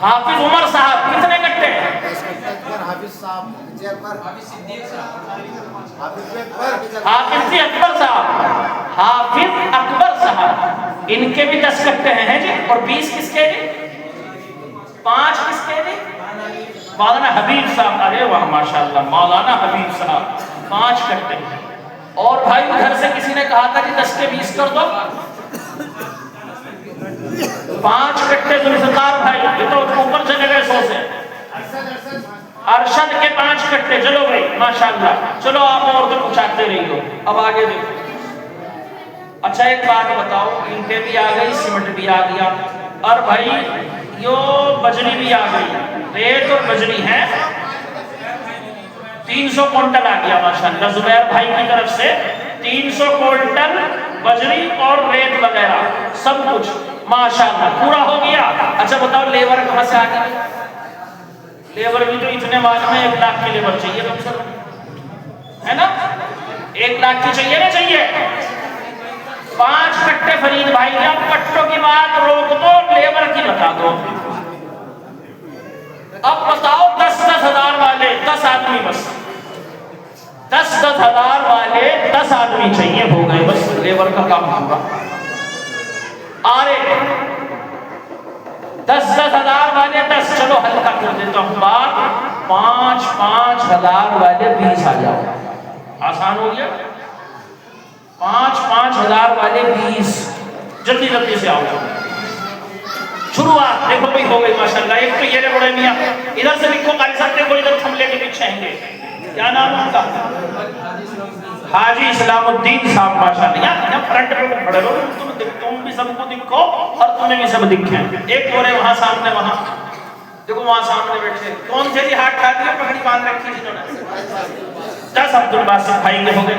حافظ عمر صاحب کتنے کٹے حافظ صاحب حافظ اکبر صاحب حافظ اکبر صاحب ان کے بھی 10 کٹے ہیں جی اور 20 کس کے جی 5 کس کے جی مولانا حبیب صاحب ارے واہ ماشاءاللہ مولانا حبیب صاحب 5 کٹے اور بھائی گھر سے کسی نے کہا تھا کہ 10 کے 20 کر دو 5 کٹے ذوالفقار بھائی یہ تو اوپر چلے گئے 100 سے ارشد کے 5 کٹے چلو بھائی ماشاءاللہ چلو آپ اور تو پوچھاتے رہی ہو اب آگے دیکھو اچھا ایک بات بتاؤ اینٹیں بھی آ گئی سیمنٹ بھی آ گیا اور بھائی یہ بجری بھی آ گئی ریت اور بجری ہے 300 کونٹل آ گیا ماشاءاللہ زبیر بھائی کی طرف سے 300 کونٹل بجری اور ریت وغیرہ سب کچھ ماشاءاللہ پورا ہو گیا اچھا بتاؤ لیبر کہاں سے آ گئی لیبر بھی تو اتنے معلوم ہے 1 لاکھ کی لیبر چاہیے کم سے کم ہے نا 1 لاکھ کی چاہیے نا چاہیے 5 کٹے فرید بھائی اب کٹوں کی بات روک دو لیبر کی بتا دو اب بتاؤ 10-10 ہزار والے 10 آدمی بس 10-10 ہزار والے 10 آدمی چاہیے ہو گئے بس لیبر کا کام ہوگا آرے 10-10 ہزار والے 10 چلو ہلکا کر دیتا ہوں بات 5-5 ہزار والے 20 آ جاؤ آسان ہو گیا 5-5 ہزار والے 20 جلدی جلدی سے آؤ شروعات دیکھو بھائی ہو گئی ماشاءاللہ ایک تو یہ بڑے میاں ادھر سے لکھو قاری صاحب دیکھو ادھر تھملے کے پیچھے ہیں گے کیا نام ان کا؟ حاجی اسلام الدین صاحب ماشاءاللہ. یہاں فرنٹ پہ کھڑے رہو, تم بھی سب کو دکھو اور تمہیں بھی سب دکھیں. ایک اور ہے وہاں سامنے, وہاں دیکھو وہاں سامنے بیٹھے, کون سے جی ہاتھ کھاتی ہے پکڑی باندھ رکھی جنہوں نے؟ 10 عبد الباسط بھائی کے ہو گئے.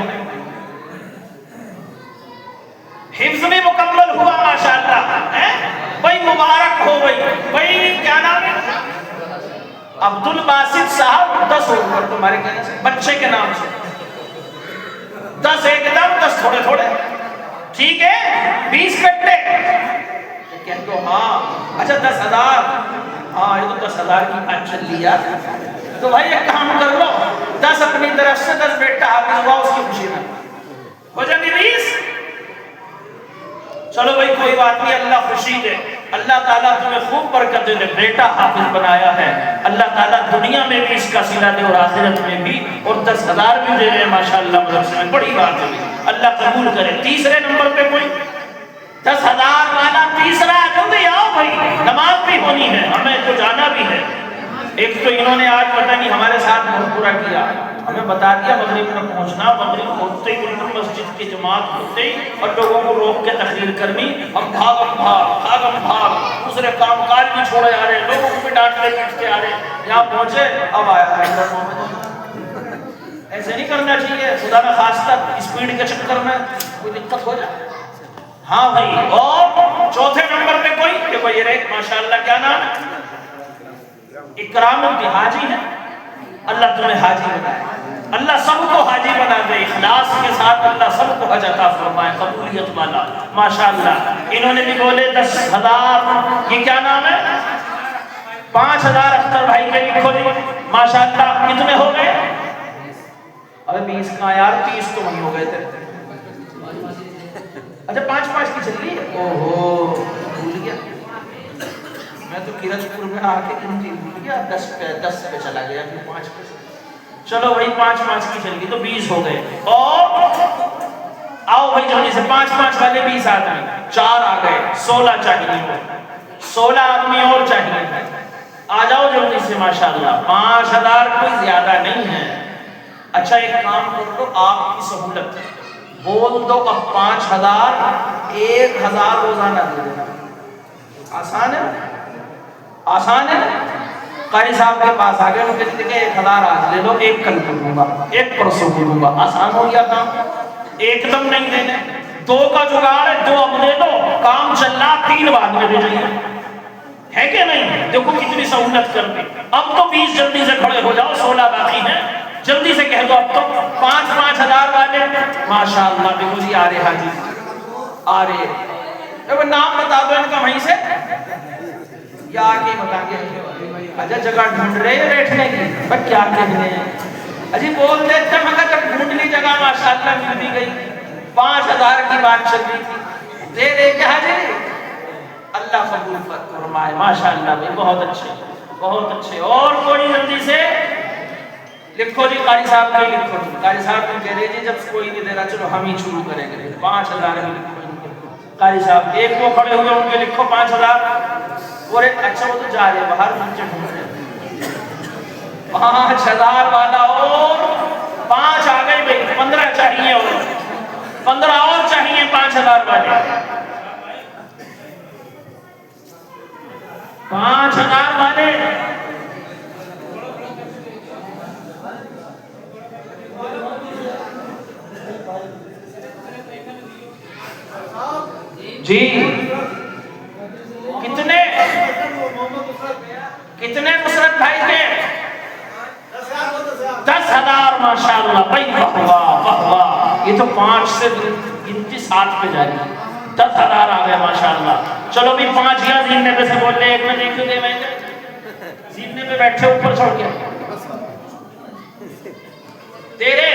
حفظ میں مکمل ہوا ماشاءاللہ. بھائی مبارک ہو بھائی کیا نام ہے؟ عبد الباسط صاحب. 10 ہو گئے تمہارے کہنے سے, بچے کے نام سے 10 ایک دم, 10 تھوڑے تھوڑے, ٹھیک ہے. 20 کٹے کہہ دو. ہاں اچھا 10,000. ہاں یہ تو 10,000 کی بات چل رہی ہے. تو بھائی ایک کام کر لو, 10 اپنی طرف سے, 10 بیٹا حافظ ہوا اس کی خوشی میں ہو جائے گی 20. چلو بھائی کوئی بات نہیں, اللہ خوشی دے. اللہ تعالیٰ تمہیں خوب برکت دے. بیٹا حافظ بنایا ہے, اللہ تعالیٰ دنیا میں بھی اس کا صلہ دے اور آخرت میں بھی, اور 10,000 بھی دے رہے ماشاءاللہ مدرسے میں. بڑی بات ہے, اللہ قبول کرے. تیسرے نمبر پہ کوئی 10,000 والا تیسرا, جلدی آؤ بھائی, نماز بھی ہونی ہے, ہمیں تو جانا بھی ہے. ایک تو انہوں نے آج پتہ نہیں ہمارے ساتھ بہت پورا کیا, ہمیں بتا دیا مغرب میں پہنچنا, مغرب ہوتے ہی بالکل مسجد کی جماعت ہوتے ہی اور لوگوں کو روک کے تقریر کرنی. ہم بھاگ دوسرے کام کاج بھی چھوڑے آ رہے, لوگوں کو بھی ڈانٹتے پیٹتے آ رہے. یہاں پہنچے, اب آیا ایسے نہیں کرنا چاہیے. خدا نہ خواستہ اسپیڈ کے چکر میں کوئی دقت ہو جائے. ہاں بھائی. اور چوتھے نمبر پہ کوئی کہ بھائی ایک ماشاءاللہ کیا نام ہے؟ اکرام الدین حاجی ہے. اللہ تمہیں حاجی بنائے, اللہ سب کو حاجی بنا دے. اخلاص کے ساتھ اللہ سب کو حج عطا فرمائے, قبولیت والا ماشاءاللہ. انہوں نے بھی بولے 10,000. یہ کیا نام ہے؟ 5,000 اختر بھائی کے لکھو جی ماشاءاللہ. کتنے ہو گئے؟ ابے 20 کہاں یار, 30 تو وہیں ہو گئے تھے. اچھا 5 کی چل رہی ہے. اوہو بھول گیا میں تو کرج پور میں آ کے گنتی بھول گیا. 10 پہ چلا گیا, پھر 5 پہ. چلو بھائی 5 کی چل گئی تو 20 ہو گئے. اور آؤ بھائی جلدی سے, 5 والے 20 آدمی, 4 آ گئے, 16 چاہیے. 16 آدمی اور چاہیے. آ جاؤ جلدی سے ماشاءاللہ. 5,000 کوئی زیادہ نہیں ہے. اچھا ایک کام کر لو, آپ کی سہولت بول دو اب 5,000, 1,000 روزانہ دے دینا. آسان ہے, آسان ہے. قاری صاحب کے پاس آ گئے, وہ کہتے کہ 1,000 آج لے لو, 1 کل کو دوں گا, 1 پرسوں کو دوں گا. آسان ہو گیا کام. ایک دم نہیں دینے, 2 کا جگاڑ ہے, 2 اب دے دو, کام چل رہا, 3 بعد میں دے جائیے. ہے کہ نہیں؟ دیکھو کتنی سہولت کر دی. اب تو 20 جلدی سے کھڑے ہو جاؤ, 16 باقی ہیں, جلدی سے کہہ دو. اب تو 5,000 والے ماشاءاللہ. دیکھو جی آ رہے حاجی, آ رہے. نام بتا دو ان کا وہیں سے, یا آگے بتا گے. اچھا جگہ ڈھونڈ رہے ہیں بیٹھنے کی, پر کیا کہنے ہیں اجی بول دیتے. مگر جب ڈھونڈ لی جگہ ماشاءاللہ مل بھی گئی, 5,000 کی بات چل رہی تھی, دے دے کیا جی. اللہ قبول فرمائے ماشاءاللہ. بھائی بہت اچھے, بہت اچھے. اور کوئی جلدی سے لکھو جی. قاری صاحب کے لکھو جی. قاری صاحب نے کہہ رہے جی جب کوئی نہیں دے رہا چلو ہم ہی شروع کریں گے. 5,000 میں لکھو. قاری صاحب ایک وہ کھڑے ہوئے, ان کے لکھو 5,000. اور ایک اچھا وہ تو جا رہے باہر نیچے ڈھونڈ رہے. 5,000 والا اور 5 آ گئے بھائی. 15 چاہیے, اور 15 اور چاہیے 5,000 والے. 5,000 والے جی. کتنے نصرت بھائی کے؟ 10,000 ماشاءاللہ. بھائی واہ واہ واہ واہ. یہ تو 5 سے گنتی 7 پہ جا رہی. 10,000 آ گئے ماشاءاللہ. چلو بھی 5 یا زینے پہ سے بول لے. ایک میں دیکھ دے, میں زینے پہ بیٹھے اوپر چھوڑ گیا تیرے.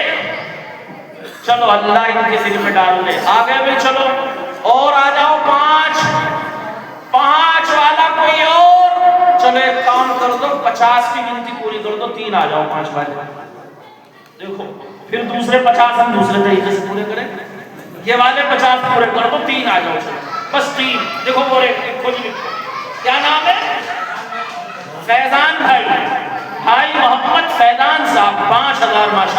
چلو اللہ ان کے دل میں ڈال لے. آ گئے بھی. چلو اور آ جاؤ. 5 والا کوئی اور. چلو ایک کام کر دو, 50 کی گنتی پوری کر دو, 3 آ جاؤ 5 والے. دیکھو پھر دوسرے 50 ہم دوسرے طریقے سے پورے کریں. یہ والے 50 پورے کر دو, 3 آ جاؤ. بس 3. دیکھو وہ لکھو جی. کیا نام ہے؟ فیضان بھائی. بھائی محمد فیضان صاحب. 5,000 ماشاءاللہ.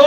2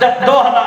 2,000।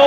2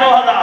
2,000।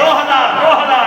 2,000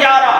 11।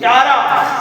11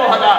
2,000।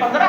15।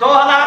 2,000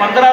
15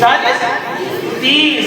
40 30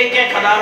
1,000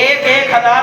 1,000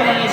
20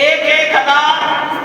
1,000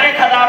1,000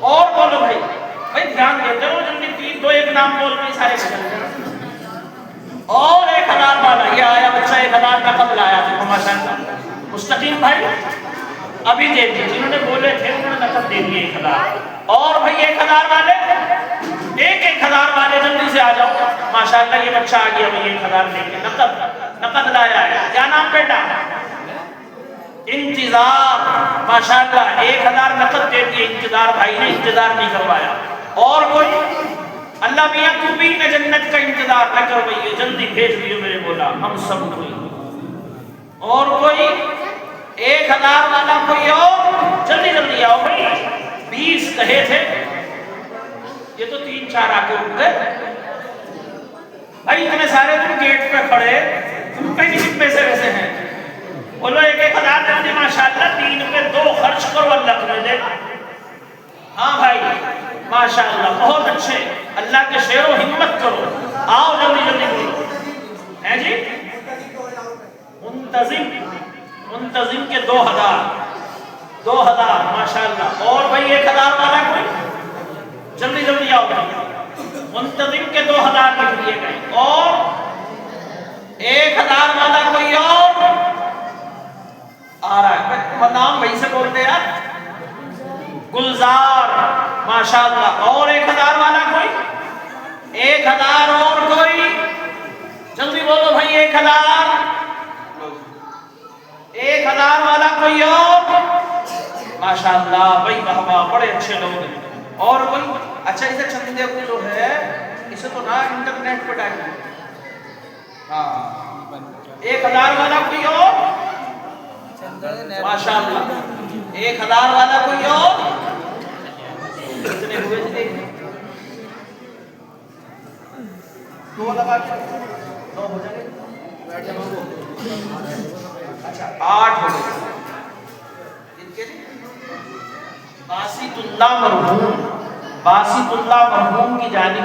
اور بولو بھائی دھیان دیتے ہو جلدی 3 2 1 نام بول کے سارے چل جائیں. اور 1000 والا یہ آیا بچہ 1000 نقد لایا دیکھو ماشاءاللہ مستقیم بھائی ابھی دے دیے جنہوں نے بولے تھے انہوں نے نقد دے دیے 1000. اور بھائی 1000 والے 1000 والے جلدی سے آ جاؤ ماشاءاللہ یہ بچہ آ گیا بھائی 1000 لے کے نقد لایا ہے. کیا نام بیٹا؟ انتظار. ماشاءاللہ 1000 نقد دے دیے انتظار بھائی نے انتظار نہیں کروایا. اور کوئی اللہ میاں تو بھی نہ جنت کا انتظار نہ کروائیے جلدی بھیج دیو میرے مولا ہم سب کوئی. اور کوئی 1000 والا کوئی اور جلدی جلدی آؤ بھائی 20 کہے تھے یہ تو 3 4 آ کے اٹھ گئے بھائی. اتنے سارے تم گیٹ پہ کھڑے تم کہیں کتنے پیسے ویسے ہیں بولو 1000 جلدی ماشاءاللہ 3 پہ 2 خرچ کرو اللہ تمہیں دے. ہاں بھائی ماشاءاللہ بہت اچھے اللہ کے شعر و ہمت کرو. آؤ جلدی جلدی بولو ہے جی. منتظم کے 2000 ماشاءاللہ. اور بھائی 1000 والا کوئی جلدی جلدی آؤ. منتظم کے 2000 لکھ دیے گئے. اور 1000 والا کوئی اور آ رہا ہے نام وہی سے بولتے یار گلزار ماشاءاللہ. اور 1000 والا کوئی 1000 اور کوئی جلدی بولو بھائی 1000 والا کوئی اور ماشاءاللہ بھائی بہوا بڑے اچھے لوگ ہیں. اور کوئی اچھا اسے چندے کو جو ہے اسے تو نہ انٹرنیٹ پہ ڈال دیں. ہاں 1000 والا کوئی اور ماشاءاللہ 1000 والا کوئی اور کتنے ہوئے تھے 2 لگا کے 9 ہو جائے اچھا 8 ہو گئے. باسط اللہ مرحوم کی جانب